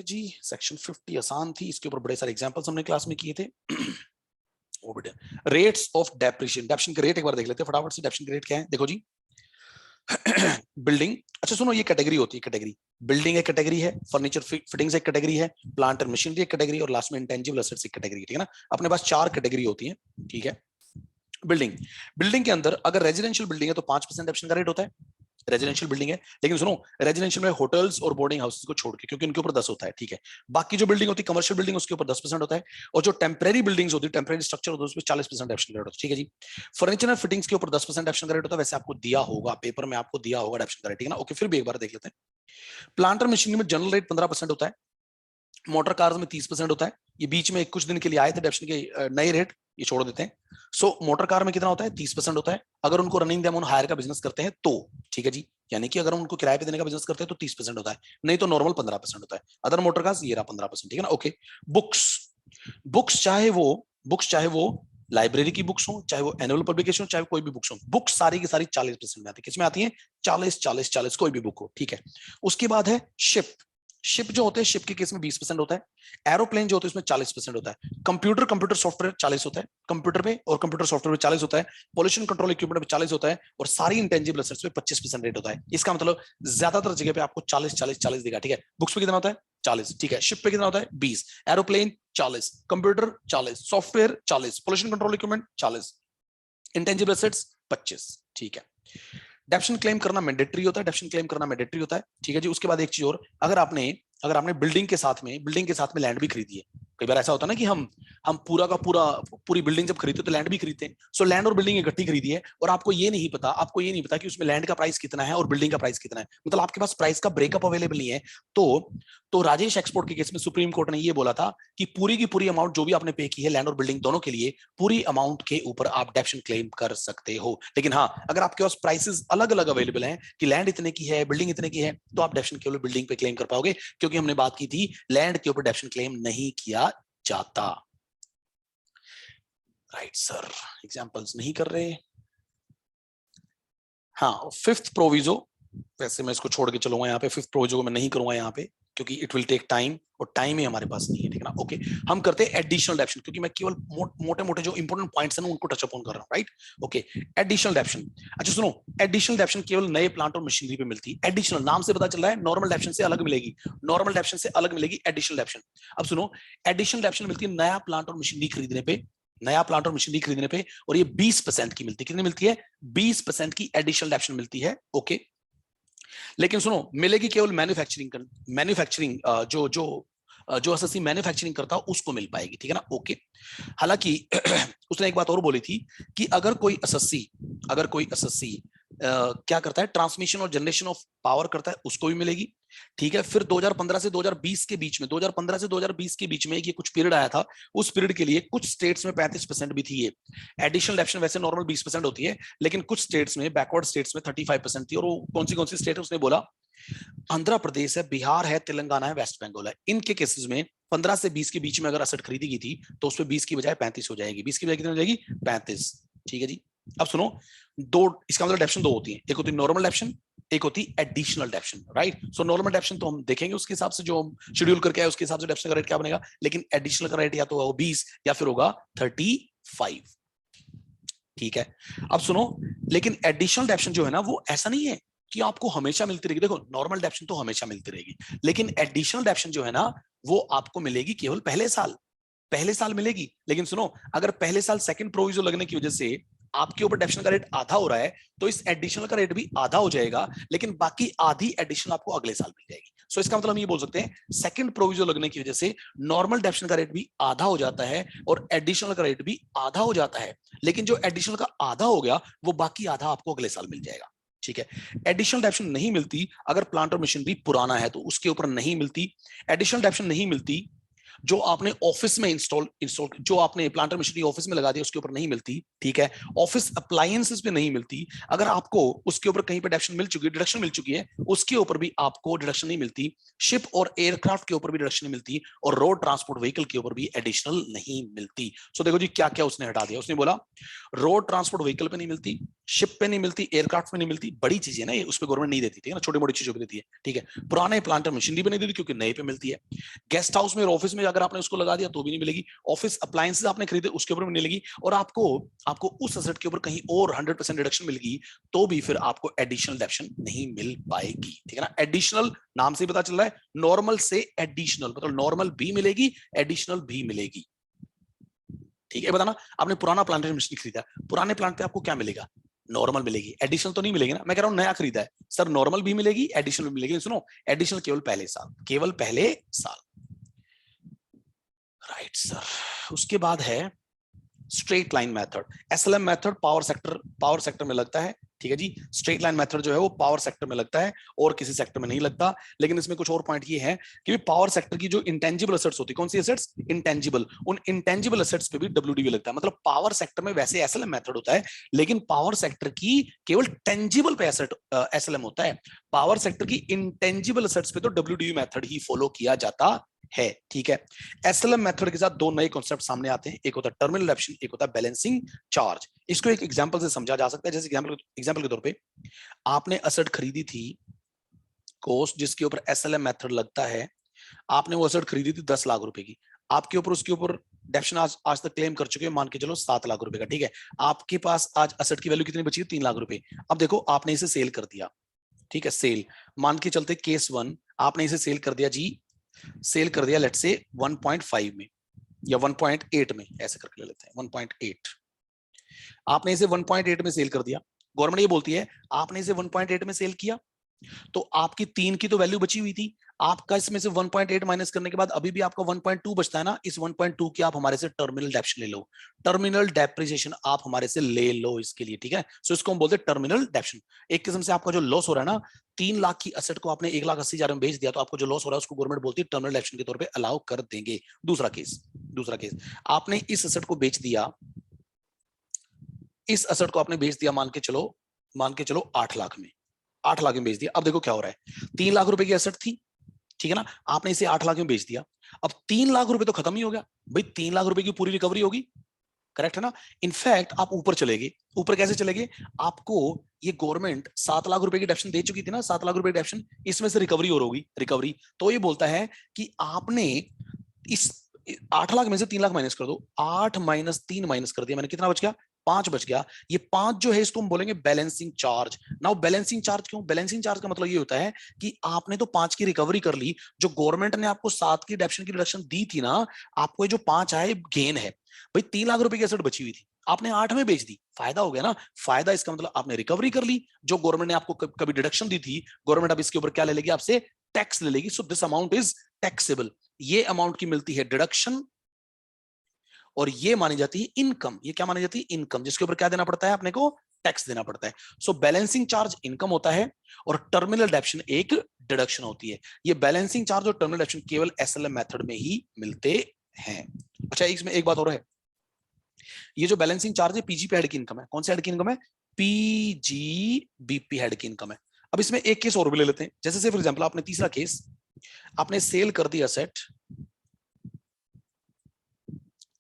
जी सेक्शन 50 आसान थी, इसके ऊपर बड़े सारे एग्जांपल्स हमने क्लास में किए थे। वो बेटा रेट्स ऑफ डेप्रिशिएशन, डेप्शन के रेट एक बार देख लेते हैं फटाफट से। डेप्शन के रेट क्या है, देखो जी, बिल्डिंग अच्छा सुनो, ये कैटेगरी होती है, कैटेगरी बिल्डिंग एक कैटेगरी है, फर्नीचर फिटिंग्स एक कैटेगरी है, प्लांट एंड मशीनरी एक कैटेगरी, और लास्ट में इंटेंजिबल एसेट्स एक कैटेगरी, ठीक है ना। अपने पास 4 कैटेगरी होती है, ठीक है। बिल्डिंग, बिल्डिंग के अंदर अगर रेजिडेंशियल बिल्डिंग है तो 5% ऑप्शन का रेट होता है, रेजिडेंशियल बिल्डिंग है। लेकिन सुनो, रेजिडेंशियल में होटल्स और बोर्डिंग हाउसेस को छोड़ के, क्योंकि उनके ऊपर 10 होता है, ठीक है। बाकी जो बिल्डिंग होती है कमर्शियल बिल्डिंग, उसके ऊपर 10% होता है, और जो टेम्परेरी बिल्डिंग्स होती है, टेम्परेरी स्ट्रक्चर होता है, उसमें 40% ऑप्शन रेट होता है, ठीक है जी। फर्नीचर एंड फिटिंग्स के ऊपर 10% ऑप्शन का रेट होता है, वैसे आपको दिया होगा पेपर में, आपको दिया होगा ऑप्शन का रेट, ठीक है ना। ओके, फिर भी एक बार देख लेते हैं। प्लांटर मशीनरी में जनरल रेट 15% होता है, मोटर कार्स में 30% होता है। ये बीच में कुछ दिन के लिए आए थे डेप्शन के नए रेट, ये छोड़ देते हैं। सो मोटर कार में कितना होता है, 30% होता है, अगर उनको रनिंग देम ऑन हायर का बिजनेस करते हैं तो, ठीक है जी। यानी कि अगर उनको किराए पे देने का बिजनेस करते हैं तो 30% होता है, नहीं तो नॉर्मल 15% होता है। अदर मोटर कार्स ये रहा 15%, ठीक है ना। ओके, बुक्स, बुक्स चाहे वो लाइब्रेरी की बुक्स हो, चाहे वो एनुअल पब्लिकेशन हो, चाहे कोई भी बुक्स हो, बुक्स सारी की सारी 40% में आती है। किसमें आती है, 40 कोई भी बुक हो, ठीक है। उसके बाद है शिप, शिप जो होते हैं, शिप के केस में 20% होता है। एरोप्लेन जो होते हैं उसमें 40% होता है। कंप्यूटर सॉफ्टवेयर 40 होता है कंप्यूटर पे, और कंप्यूटर सॉफ्टवेयर में 40 होता है। पॉल्यूशन कंट्रोल इक्विपमेंट में 40 होता है, और सारी इंटेंजिबल एसेट्स में 25% रेट होता है। इसका मतलब ज्यादातर जगह पे आपको 40 देगा, ठीक है। बुक्स पे कितना होता है, 40, ठीक है। शिप पे कितना होता है, 20, aeroplane 40, computer 40, software 40, pollution control equipment 40, intangible assets 25, ठीक है। डेप्शन क्लेम करना मैंडेटरी होता है, डेप्शन क्लेम करना मैंडेटरी होता है, ठीक है जी। उसके बाद एक चीज और, अगर आपने बिल्डिंग के साथ में लैंड भी खरीदी है, कई बार ऐसा होता है ना कि हम पूरा का पूरा पूरी बिल्डिंग जब खरीदते तो लैंड भी खरीदते हैं। सो लैंड और बिल्डिंग इकट्ठी खरीदी है, और आपको ये नहीं पता कि उसमें लैंड का प्राइस कितना है और बिल्डिंग का प्राइस कितना है, मतलब आपके पास प्राइस का ब्रेकअप अवेलेबल नहीं है। तो राजेश एक्सपोर्ट के केस में सुप्रीम कोर्ट ने ये बोला था कि पूरी की पूरी अमाउंट जो भी आपने पे की है लैंड और बिल्डिंग दोनों के लिए, पूरी अमाउंट के ऊपर आप डेप्शन क्लेम कर सकते हो। लेकिन हाँ, अगर आपके पास प्राइसेस अलग अलग अवेलेबल हैं कि लैंड इतने की है, बिल्डिंग इतने की है, तो आप डेप्शन केवल बिल्डिंग पे क्लेम कर पाओगे, क्योंकि हमने बात की थी लैंड के ऊपर डेप्शन क्लेम नहीं किया जाता। राइट सर, एग्जांपल्स नहीं कर रहे। हाँ, फिफ्थ प्रोविजो, वैसे मैं इसको छोड़ के चलूंगा यहाँ पे, फिफ्थ प्रोविजो को मैं नहीं करूंगा यहाँ पे, क्योंकि इट विल टेक टाइम, और टाइम ही हमारे पास नहीं है, ठीक है ना। ओके, हम करते हैं एडिशनल डेप्शन, क्योंकि मैं केवल मोटे मोटे जो इंपोर्टेंट पॉइंट्स हैं उनको टच अपॉन कर रहा हूँ, राइट। Okay, additional डेप्शन। अच्छा सुनो, एडिशनल डेप्शन केवल नए प्लांट और मशीनरी पे मिलती है। एडिशनल नाम से पता चल रहा है नॉर्मल डेप्शन से अलग मिलेगी, नॉर्मल डेप्शन से अलग मिलेगी एडिशनल डेप्शन। अब सुनो, एडिशनल डेप्शन मिलती है नया प्लांट और मशीनरी खरीदने पे, नया प्लांट और मशीनरी खरीदने पे, और ये 20% की मिलती है। कितनी मिलती है, 20% की एडिशनल डेप्शन मिलती है। ओके, लेकिन सुनो, मिलेगी केवल मैन्युफैक्चरिंग जो जो जो एसएससी मैन्युफैक्चरिंग करता है उसको मिल पाएगी, ठीक है ना। ओके, हालांकि उसने एक बात और बोली थी कि अगर कोई एसएससी क्या करता है, ट्रांसमिशन और जनरेशन ऑफ पावर करता है, उसको भी मिलेगी, ठीक है। फिर 2015 से 2020 के बीच में, 2015 से 2020 के बीच में ये कुछ पीरियड आया था, उस पीरियड के लिए कुछ स्टेट्स में 35% भी थी ये एडिशनल डेप्शन। वैसे नॉर्मल 20% होती है, लेकिन कुछ स्टेट्स में, बैकवर्ड स्टेट्स में 35% थी, और वो कौन सी स्टेट है उसने बोला, आंध्र प्रदेश है, बिहार है, तेलंगाना है, वेस्ट बंगाल है। इनके केसेस में 15 से 20 के बीच में अगर असेट खरीदी गई थी तो उसमें 20 की बजाय 35 हो जाएगी, 20 की बजाय कितनी हो जाएगी, 35, ठीक है जी। अब सुनो, दो, इसका मतलब डेप्शन दो होती है, एक होती है नॉर्मल डेप्शन, एक होती एडिशनल डेप्शन, राइट। सो नॉर्मल डेप्शन तो हम देखेंगे उसके हिसाब से, जो हम शेड्यूल करके आए उसके हिसाब से डेप्शन का रेट क्या बनेगा, लेकिन एडिशनल का रेट या तो होगा 20 या फिर होगा 35, ठीक है। अब सुनो, लेकिन एडिशनल डेप्शन जो है ना, वो ऐसा नहीं है कि आपको हमेशा मिलती रहेगी। देखो, नॉर्मल डेप्शन तो हमेशा मिलती रहेगी, लेकिन एडिशनल डेप्शन जो है ना, वो आपको मिलेगी केवल पहले साल मिलेगी। लेकिन सुनो, अगर पहले साल सेकंड प्रोविजो लगने की वजह से आपके ऊपर डेप्शन का रेट आधा हो रहा है, तो इस एडिशनल का रेट भी आधा हो जाएगा, लेकिन बाकी आधी एडिशनल आपको अगले साल मिल जाएगी। सो इसका मतलब हम ये बोल सकते हैं, सेकंड प्रोविजो लगने की वजह से नॉर्मल डेप्शन का रेट भी आधा हो जाता है और एडिशनल का रेट भी आधा हो जाता है, लेकिन जो एडिशनल का आधा हो गया वो बाकी आधा आपको अगले साल मिल जाएगा, ठीक है। एडिशनल डेप्शन नहीं मिलती अगर प्लांट और मशीनरी पुराना है, तो उसके ऊपर नहीं मिलती। एडिशनल डेप्शन नहीं मिलती जो आपने ऑफिस में इंस्टॉल जो आपने प्लांटर मशीनरी ऑफिस में लगा दिया, उसके ऊपर नहीं मिलती, ठीक है। ऑफिस अप्लायंसेस पे नहीं मिलती। अगर आपको उसके ऊपर कहीं पे डिडक्शन मिल चुकी है, उसके ऊपर भी आपको डिडक्शन नहीं मिलती। शिप और एयरक्राफ्ट के ऊपर भी डिडक्शन नहीं मिलती, और रोड ट्रांसपोर्ट व्हीकल के ऊपर भी एडिशनल नहीं मिलती। सो देखो जी, क्या क्या उसने हटा दिया। उसने बोला रोड ट्रांसपोर्ट व्हीकल पे नहीं मिलती, शिप पे नहीं मिलती, एयरक्राफ्ट पे नहीं मिलती, बड़ी चीजें ना ये, उस पर गवर्नमेंट नहीं देती, ठीक है ना, छोटी मोटी चीजों पे देती है, ठीक है। पुराने प्लांटर मशीनरी पे नहीं देती क्योंकि नए पे मिलती है। गेस्ट हाउस में और ऑफिस में अगर आपने उसको लगा दिया तो भी नहीं मिलेगी, ऑफिस अप्लायंसेस आपने खरीदे उसके ऊपर भी नहीं मिलेगी, और आपको आपको उस एसेट के ऊपर कहीं और 100% डिडक्शन मिल गई तो भी फिर आपको एडिशनल डिडक्शन नहीं मिल पाएगी, ठीक है ना। एडिशनल नाम से पता चल रहा है, नॉर्मल से एडिशनल, मतलब नॉर्मल भी मिलेगी, एडिशनल भी मिलेगी, ठीक है। बताना, आपने पुराना प्लांटेशन मशीन खरीदा, पुराने प्लांट पे आपको क्या मिलेगा, नॉर्मल मिलेगी, एडिशनल तो नहीं मिलेगी ना। मैं कह रहा हूं नया खरीदा है सर, नॉर्मल भी मिलेगी एडिशनल भी मिलेगी। सुनो, एडिशनल केवल पहले साल, केवल पहले साल, राइट सर। उसके बाद है straight line method, SLM method power sector में लगता है, ठीक है जी। स्ट्रेट लाइन मेथड जो है वो पावर सेक्टर में लगता है और किसी सेक्टर में नहीं लगता। लेकिन इसमें कुछ और पॉइंट ये है कि पावर सेक्टर की जो इंटेंजिबल एसेट्स होती है, कौन सी एसेट्स, इंटेंजिबल, उन इंटेंजिबल एसेट्स पे भी डब्ल्यूडीवी लगता है। मतलब पावर सेक्टर में वैसे एसएलएम मेथड होता है, लेकिन पावर सेक्टर की केवल टेंजिबल पे एसेट एसएलएम होता है, पावर सेक्टर की इंटेंजिबल एसेट्स पे तो डब्ल्यूडीवी मेथड ही फॉलो किया जाता है, ठीक है। एसएलएम मेथड के साथ दो नए कॉन्सेप्ट सामने आते हैं, एक होता है टर्मिनल एडप्शन, एक होता है बैलेंसिंग चार्ज। इसको एक एग्जांपल से समझा जा सकता है, जैसे एग्जांपल के तौर पे आपने एसेट खरीदी थी कोस्ट जिसके ऊपर एसएलएम मेथड लगता है, आपने वो एसेट खरीदी थी 10 लाख रुपए की, आपके ऊपर उसके ऊपर डेप्शन आज तक क्लेम कर चुके हैं, मान के चलो 7 लाख रुपए का, ठीक है। आपके पास आज एसेट की वैल्यू कितनी बची है, 3 लाख रुपए। अब देखो आपने इसे सेल कर दिया, ठीक है, सेल मान के चलते केस 1, आपने इसे सेल कर दिया जी, सेल कर दिया लेट्स से 1.5 में या 1.8 में, ऐसे करके ले लेते हैं 1.8, आपने इसे 1.8 में सेल कर दिया। गवर्नमेंट ये बोलती है आपने इसे 1.8 में सेल किया तो आपकी 3 की तो वैल्यू बची हुई थी, आपका इसमें से 1.8 माइनस करने के बाद अभी भी आपका 1.2 बचता है ना, इस 1.2 की आप हमारे से टर्मिनल डेप्शन ले लो, टर्मिनल डेप्रिसिएशन आप हमारे से ले लो इसके लिए, ठीक है। सो इसको हम बोलते हैं टर्मिनल डेप्शन। एक किस्म से आपका जो लॉस हो रहा है ना, 3 लाख की एसेट को आपने 1,80,000 में बेच दिया, तो आपको जो लॉस हो रहा है उसको गवर्नमेंट बोलती है टर्मिनल डेप्शन के तौर पर अलाउ कर देंगे। दूसरा केस आपने इस एसेट को बेच दिया, इस एसेट को आपने बेच दिया मान के चलो 8 लाख में, 8 लाख में बेच दिया। अब देखो क्या हो रहा है, 3 लाख रुपए की एसेट थी, ठीक है ना, आपने इसे 8 लाख में बेच दिया, अब 3 लाख रुपए तो खत्म ही हो गया भाई, 3 लाख रुपए की पूरी रिकवरी होगी, करेक्ट है ना। इनफैक्ट आप ऊपर चले गए, ऊपर कैसे चले गए, आपको ये गवर्नमेंट 7 लाख रुपए की डेप्शन दे चुकी थी ना, 7 लाख रुपए डेप्शन, इसमें से रिकवरी और होगी, रिकवरी तो ये बोलता है कि आपने इस 8 लाख में से 3 लाख माइनस कर दो, 8 माइनस 3 माइनस कर दिया मैंने, कितना बच गया, 5 बच गया। ये 5 जो है इसको हम बोलेंगे balancing charge. Now balancing charge क्यों, बैलेंसिंग चार्ज का मतलब ये होता है कि आपने तो 5 की रिकवरी कर ली, जो गवर्नमेंट ने आपको 7 की डेप्शन की रिडक्शन दी थी ना, आपको ये जो 5 आए गेन है भाई, 3 लाख रुपए की एसेट बची हुई थी, आपने 8 में बेच दी, फायदा हो गया ना। फायदा इसका मतलब आपने रिकवरी कर ली, जो गवर्नमेंट ने आपको कभी डिडक्शन दी थी, गवर्नमेंट अब इसके ऊपर क्या ले लेगी, आपसे टैक्स ले लेगी। So this amount is taxable, ये अमाउंट की मिलती है डिडक्शन और ये मानी जाती है इनकम। ये क्या मानी जाती है, इनकम, जिसके ऊपर क्या देना पड़ता है अपने को, टैक्स देना पड़ता है। सो बैलेंसिंग चार्ज इनकम होता है और टर्मिनल डेप्शन एक डिडक्शन होती है। ये बैलेंसिंग चार्ज और टर्मिनल डेप्शन केवल एसएलएम मेथड में ही मिलते हैं। अच्छा इसमें एक बात और है, ये जो बैलेंसिंग चार्ज है पीजीपी हेड की इनकम है, कौन से हेड की इनकम है, पीजीबीपी हेड की इनकम है। अब इसमें एक केस और भी ले लेते हैं, जैसे फॉर एग्जांपल आपने तीसरा केस, आपने सेल कर the asset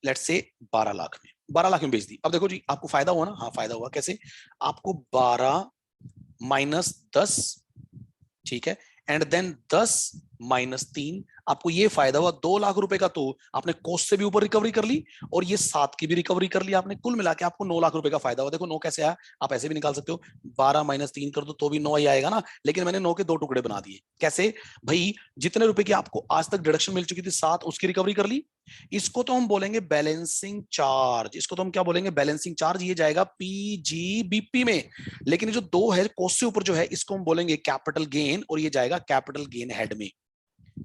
let's say 12 lakh में, 12 लाख में बेच दी। अब देखो जी आपको फायदा हुआ ना, हाँ फायदा हुआ, कैसे, आपको 12 माइनस 10, ठीक है, एंड देन 10 माइनस 3, आपको ये फायदा हुआ 2 लाख रुपए का, तो आपने कॉस्ट से भी ऊपर रिकवरी कर ली और ये 7 की भी रिकवरी कर ली आपने, कुल मिला के आपको 9 लाख रुपए का फायदा हुआ। देखो 9 कैसे आया, आप ऐसे भी निकाल सकते हो, 12 माइनस 3 कर दो तो भी 9 ही आएगा ना, लेकिन मैंने 9 के 2 टुकड़े बना दिए। कैसे भाई, जितने रुपए की आपको आज तक डिडक्शन मिल चुकी थी 7, उसकी रिकवरी कर ली, इसको तो हम बोलेंगे बैलेंसिंग चार्ज, इसको तो हम क्या बोलेंगे, बैलेंसिंग चार्ज, ये जाएगा पीजीबीपी में। लेकिन ये जो 2 है कॉस्ट से ऊपर जो है, इसको हम बोलेंगे कैपिटल गेन, और ये जाएगा कैपिटल गेन हेड में।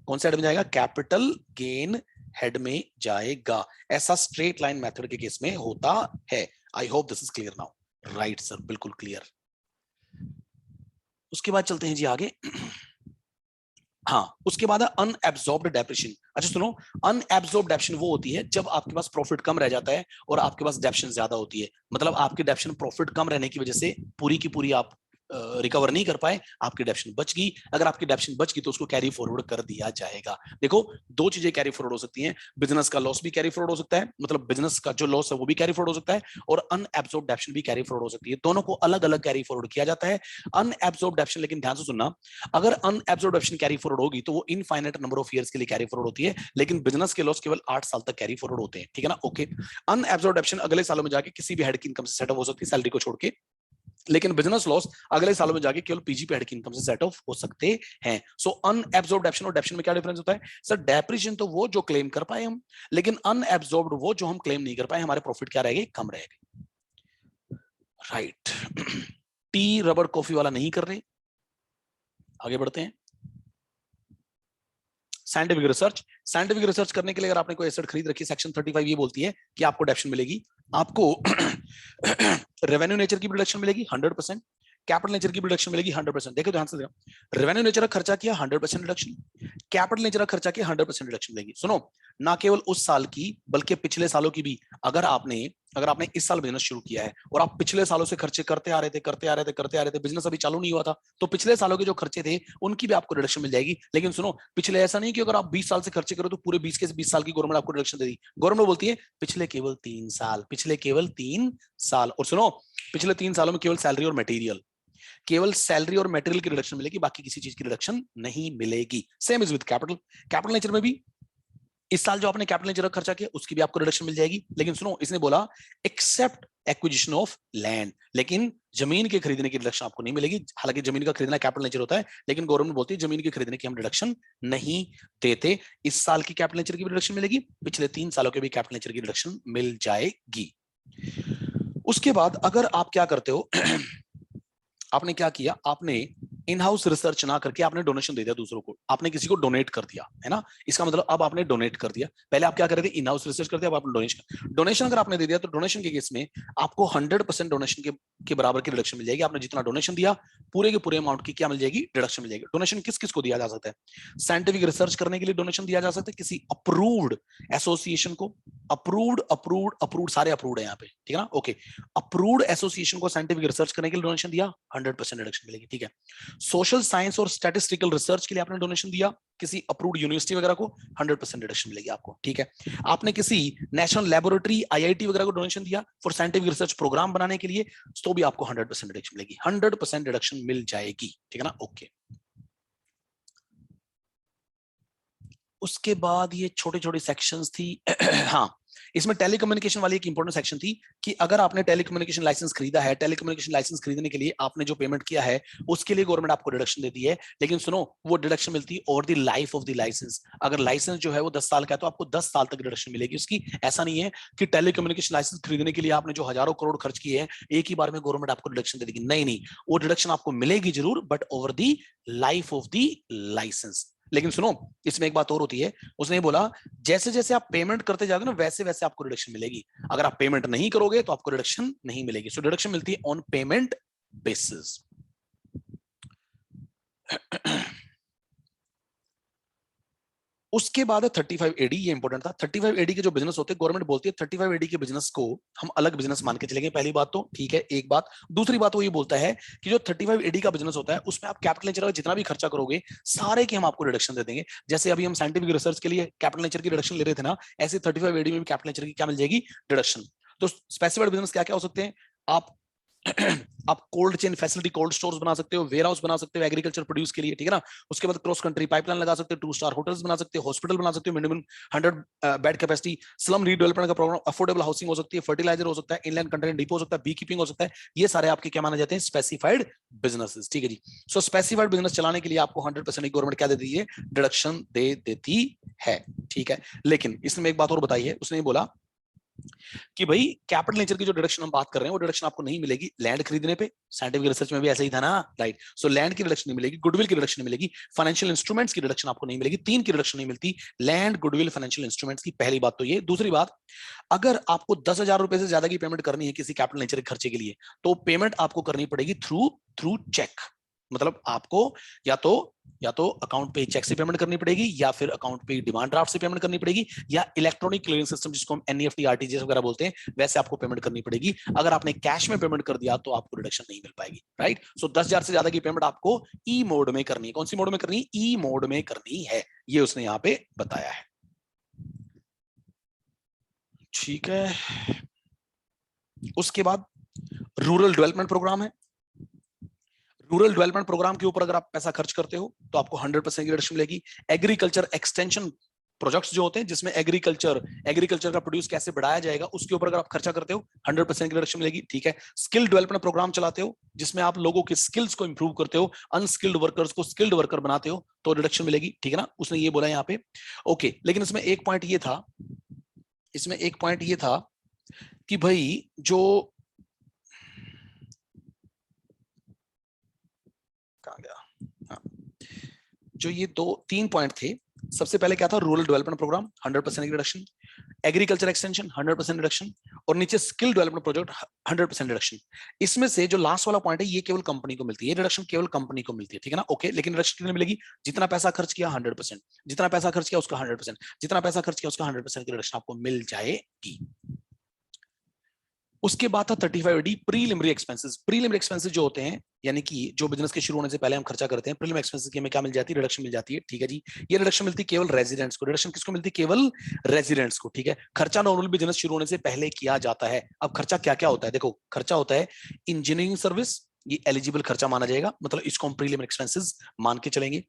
कौन से हेड में जाएगा, कैपिटल गेन हेड में जाएगा। ऐसा स्ट्रेट लाइन मेथड के केस में होता है। I hope this is clear now. Right sir, बिल्कुल क्लियर। उसके बाद चलते हैं जी आगे। हाँ, उसके बाद है अनएब्सॉर्ब्ड डेप्रिसिएशन। अच्छा सुनो, अनएब्सॉर्ब्ड डेप्रिसिएशन वो होती है जब आपके पास प्रॉफिट कम रह जाता है और आपके पास डेप्रिसिएशन ज्यादा होती है, मतलब आपकी डेप्रिसिएशन प्रॉफिट कम रहने की वजह से पूरी की पूरी आप रिकवर नहीं कर पाए, आपकी डेप्शन बच गई। अगर आपकी डेप्शन बच गई तो उसको कैरी फॉरवर्ड कर दिया जाएगा। देखो दो चीजें कैरी फॉरवर्ड हो सकती हैं, बिजनेस का लॉस भी कैरी फॉरवर्ड हो सकता है, मतलब बिजनेस का जो लॉस है वो भी कैरी फॉरवर्ड हो सकता है, और अनएब्सॉर्ब्ड डेप्शन भी कैरी फॉरवर्ड हो सकती है। दोनों को अलग अलग कैरी फॉरवर्ड किया जाता है। अनएब्सॉर्ब्ड डेप्शन, लेकिन ध्यान से सुनना, अगर अनएब्सॉर्ब्ड डेप्शन कैरी फॉरवर्ड होगी तो वो इनफाइनाइट नंबर ऑफ ईयर्स के लिए कैरी फॉरवर्ड होती है, लेकिन बिजनेस के लॉस केवल 8 साल तक कैरी फॉरवर्ड होते हैं, ठीक है ना। ओके, अनएब्सॉर्ब्ड डेप्शन अगले सालों में जाके किसी भी हेड की इनकम से सेटअप हो सकती है, सैलरी को छोड़ के, लेकिन बिजनेस लॉस अगले सालों में जाके केवल पीजी पे हेड की इनकम से सेट ऑफ हो सकते हैं। सो अनएब्सॉर्ब्ड डेप्शन और डेप्शन में क्या डिफरेंस होता है सर? डेप्रिसिएशन तो वो जो क्लेम कर पाए हम, लेकिन अनएब्सॉर्ब्ड वो जो हम क्लेम नहीं कर पाए, हमारे प्रॉफिट क्या रहेगी? कम रहेगी, राइट। टी रबर कॉफी वाला नहीं कर रहे, आगे बढ़ते हैं। साइंटिफिक रिसर्च, साइंटिफिक रिसर्च करने के लिए अगर आपने कोई एसेट खरीद रखी, सेक्शन 35 ये बोलती है कि आपको डेप्शन मिलेगी, आपको रेवेन्यू नेचर की प्रोडक्शन मिलेगी 100%, कैपिटल नेचर की प्रोडक्शन मिलेगी 100%। देखो ध्यान से, रेवेन्यू नेचर का खर्चा किया 100% रिडक्शन, कैपिटल नेचर का खर्चा किया 100% रिडक्शन मिलेगी। सुनो, ना केवल उस साल की बल्कि पिछले सालों की भी। अगर आपने इस साल बिजनेस शुरू किया है और आप पिछले सालों से खर्चे करते आ रहे थे, बिजनेस अभी चालू नहीं हुआ था, तो पिछले सालों के जो खर्चे थे उनकी भी आपको रिडक्शन मिल जाएगी। लेकिन सुनो, पिछले ऐसा नहीं कि अगर आप 20 साल से खर्चे करो तो पूरे 20 के 20 साल की गवर्नमेंट आपको रिडक्शन दे दी। गवर्नमेंट बोलती है पिछले केवल 3 साल, पिछले केवल 3 साल। और सुनो, पिछले 3 सालों में केवल सैलरी और मटेरियल, केवल सैलरी और मटेरियल की रिडक्शन मिलेगी, बाकी किसी चीज की रिडक्शन नहीं मिलेगी। Same is with capital, capital nature में भी इस साल जो आपने कैपिटल नेचर का खर्चा किया उसकी भी आपको रिडक्शन मिल जाएगी। लेकिन सुनो, इसने बोला एक्सेप्ट एक्विजिशन ऑफ लैंड, लेकिन जमीन के खरीदने की रिडक्शन आपको नहीं मिलेगी। हालांकि जमीन का खरीदना कैपिटल नेचर होता है, लेकिन गवर्नमेंट बोलती है जमीन के खरीदने की हम रिडक्शन नहीं देते। इस साल की कैपिटल नेचर की भी रिडक्शन मिलेगी, पिछले 3 सालों के भी कैपिटल नेचर की रिडक्शन मिल जाएगी। उसके बाद अगर आप क्या करते हो आपने क्या किया, आपने इन हाउस रिसर्च ना करके आपने डोनेशन दे दिया दूसरों को, आपने किसी को डोनेट कर दिया, है ना। इसका मतलब अब आपने डोनेट कर दिया। पहले आप क्या कर रहे थे? इन हाउस रिसर्च करते, अब आपने डोनेशन अगर आपने दे दिया तो डोनेशन के केस में आपको 100% डोनेशन के बराबर की रिडक्शन मिल जाएगी। आपने जितना डोनेशन दिया पूरे के पूरे अमाउंट की क्या मिल जाएगी? रिडक्शन मिल जाएगी। डोनेशन किस किस को दिया जा सकता है? साइंटिफिक रिसर्च करने के लिए डोनेशन दिया जा सकता है किसी अप्रूव्ड एसोसिएशन को, अप्रूव्ड सारे अप्रूव्ड है यहाँ पे, ठीक है ना। ओके, अप्रूव्ड एसोसिएशन को साइंटिफिक रिसर्च करने के लिए डोनेशन दिया, 100% रिडक्शन मिलेगी, ठीक है। सोशल साइंस और स्टैटिस्टिकल रिसर्च के लिए आपने डोनेशन दिया किसी अप्रूव्ड यूनिवर्सिटी वगैरह को, 100% रिडक्शन मिलेगी आपको, ठीक है। आपने किसी नेशनल लेबोरेटरी आईआईटी वगैरह को डोनेशन दिया फॉर साइंटिफिक रिसर्च प्रोग्राम बनाने के लिए, तो भी आपको 100% रिडक्शन मिलेगी, 100% रिडक्शन मिल जाएगी, ठीक है ना। ओके, उसके बाद ये छोटे छोटे सेक्शंस थी हाँ, इसमें टेलीकम्युनिकेशन वाली एक इंपॉर्टेंट सेक्शन थी कि अगर आपने टेलीकम्युनिकेशन लाइसेंस खरीदा है, टेलीकम्युनिकेशन लाइसेंस खरीदने के लिए आपने जो पेमेंट किया है उसके लिए गवर्नमेंट आपको डिडक्शन देती है। लेकिन सुनो, वो डिडक्शन मिलती है over the life of the licence. अगर लाइसेंस जो है वो 10 साल का है तो आपको 10 साल तक डिडक्शन मिलेगी उसकी। ऐसा नहीं है कि टेलीकम्युनिकेशन लाइसेंस खरीदने के लिए आपने जो हजारों करोड़ खर्च किए हैं एक ही बार में गवर्नमेंट आपको डिडक्शन दे देगी, नहीं नहीं, वो डिडक्शन आपको मिलेगी जरूर, but over the life of the licence. लेकिन सुनो, इसमें एक बात और होती है, उसने बोला जैसे जैसे आप पेमेंट करते जाओगे ना वैसे वैसे आपको रिडक्शन मिलेगी। अगर आप पेमेंट नहीं करोगे तो आपको रिडक्शन नहीं मिलेगी। सो रिडक्शन मिलती है ऑन पेमेंट बेसिस। उसके बाद है 35 एडी, ये इंपॉर्टेंट था। 35 एडी के जो बिजनेस होते हैं, गवर्नमेंट बोलती है 35 एडी के बिजनेस को हम अलग बिजनेस मान के चलेंगे। पहली बात तो ठीक है, एक बात। दूसरी बात वो ये बोलता है कि जो 35 एडी का बिजनेस होता है उसमें आप कैपिटल नेचर का जितना भी खर्चा करोगे सारे की हम आपको रिडक्शन दे देंगे। जैसे अभी हम साइंटिफिक रिसर्च के लिए कैपिटल नेचर की रिडक्शन ले रहे थे ना, ऐसे 35 एडी में भी कैपिटल नेचर की क्या मिल जाएगी? रिडक्शन। तो स्पेसिफाइड बिजनेस क्या क्या हो सकते हैं? आप आप cold chain facility, cold stores बना सकते हो, वेयर हाउस बना सकते हो एग्रीकल्चर प्रोड्यूस के लिए, ठीक है ना। उसके बाद क्रॉस कंट्री पाइपलाइन लगा सकते हो, 2 स्टार होटल्स बना सकते हो, हॉस्पिटल बना सकते हो, minimum 100 bed capacity, slum redevelopment का प्रोग्राम, अफोर्डेबल हाउसिंग हो सकती है, फर्टिलाइजर हो सकता है, इनलैंड कंटेनर डिपो हो सकता है, बी कीपिंग हो सकता है। ये सारे आपके क्या माने जाते हैं? स्पेसिफाइड बिजनेसेस, ठीक है जी। सो स्पेसिफाइड बिजनेस चलाने के लिए आपको 100% गवर्नमेंट क्या दे देती है? डिडक्शन दे देती है, ठीक है। लेकिन इसमें एक बात और बताई है, उसने बोला कि भाई कैपिटल नेचर की जो डिडक्शन हम बात कर रहे हैं वो डिडक्शन आपको नहीं मिलेगी लैंड खरीदने पे। साइंटिफिक रिसर्च में भी ऐसा ही था ना, राइट। सो लैंड की डिडक्शन नहीं मिलेगी, गुडविल की डिडक्शन नहीं मिलेगी, फाइनेंशियल इंस्ट्रूमेंट्स की डिडक्शन आपको नहीं मिलेगी। 3 की डिडक्शन नहीं मिलती, लैंड, गुडविल, फाइनेंशियल इंस्ट्रूमेंट्स की। पहली बात तो ये। दूसरी बात, अगर आपको 10,000 रुपए से ज्यादा की पेमेंट करनी है किसी कैपिटल नेचर के खर्चे के लिए, तो पेमेंट आपको करनी पड़ेगी थ्रू चेक। मतलब आपको या तो या तो अकाउंट पे चेक से पेमेंट करनी पड़ेगी, या फिर अकाउंट पे डिमांड ड्राफ्ट से पेमेंट करनी पड़ेगी, या इलेक्ट्रॉनिक क्लियरिंग सिस्टम जिसको हम एनईएफटी आरटीजीएस वगैरह बोलते हैं वैसे आपको पेमेंट करनी पड़ेगी। अगर आपने कैश में पेमेंट कर दिया तो आपको रिडक्शन नहीं मिल पाएगी, राइट। सो 10,000 से ज्यादा की पेमेंट आपको ई मोड में करनी है। कौन सी मोड में करनी है? ई मोड में करनी है, ये उसने यहाँ पे बताया है। ठीक है, उसके बाद रूरल डेवलपमेंट प्रोग्राम है। रूरल डेवलपमेंट प्रोग्राम के ऊपर अगर आप पैसा खर्च करते हो तो आपको 100% की रिडक्शन मिलेगी। एग्रीकल्चर एक्सटेंशन प्रोजेक्ट्स जो होते हैं जिसमें एग्रीकल्चर का प्रोड्यूस कैसे बढ़ाया जाएगा उसके ऊपर अगर आप खर्चा करते हो 100% की रिडक्शन मिलेगी, ठीक है। स्किल डेवलपमेंट प्रोग्राम चलाते हो जिसमें आप लोगों के स्किल्स को इंप्रूव करते हो, अनस्किल्ड वर्कर्स को स्किल्ड वर्कर बनाते हो, तो रिडक्शन मिलेगी, ठीक है ना। उसने ये बोला यहाँ पे, ओके। लेकिन इसमें एक पॉइंट ये था कि भाई जो कहाँ गया, हाँ, जो ये 2-3 पॉइंट थे, सबसे पहले क्या था? रूरल डेवलपमेंट प्रोग्राम 100% की रिडक्शन, एग्रीकल्चर एक्सटेंशन 100% रिडक्शन, और नीचे स्किल डेवलपमेंट प्रोजेक्ट 100% रिडक्शन। इसमें से जो लास्ट वाला पॉइंट है ये केवल कंपनी को मिलती है, ये रिडक्शन केवल कंपनी को मिलती है, ठीक है ना, ओके। लेकिन रिडक्शन कितनी मिलेगी? जितना पैसा खर्च किया 100%, जितना पैसा खर्च किया उसका 100%, जितना पैसा खर्च किया उसका 100% की रिडक्शन आपको मिल जाएगी। उसके बाद था 35D preliminary expenses. Preliminary expenses जो होते हैं, यानी कि जो बिजनेस के शुरू होने से पहले हम खर्चा करते हैं, प्रीलिमिनरी एक्सपेंसेस की हमें क्या मिल जाती है? रिडक्शन मिल जाती है, ठीक है जी। ये रिडक्शन मिलती है केवल रेजिडेंट्स को। रिडक्शन किसको मिलती है? केवल रेजिडेंट्स को, ठीक है। खर्चा नॉर्मल बिजनेस शुरू होने से पहले किया जाता है। अब खर्चा क्या क्या होता है? देखो, खर्चा होता है इंजीनियरिंग सर्विस, ये एलिजिबल खर्चा माना जाएगा, मतलब इसको हम प्रीलिमिनरी एक्सपेंसेस मान के चलेंगे।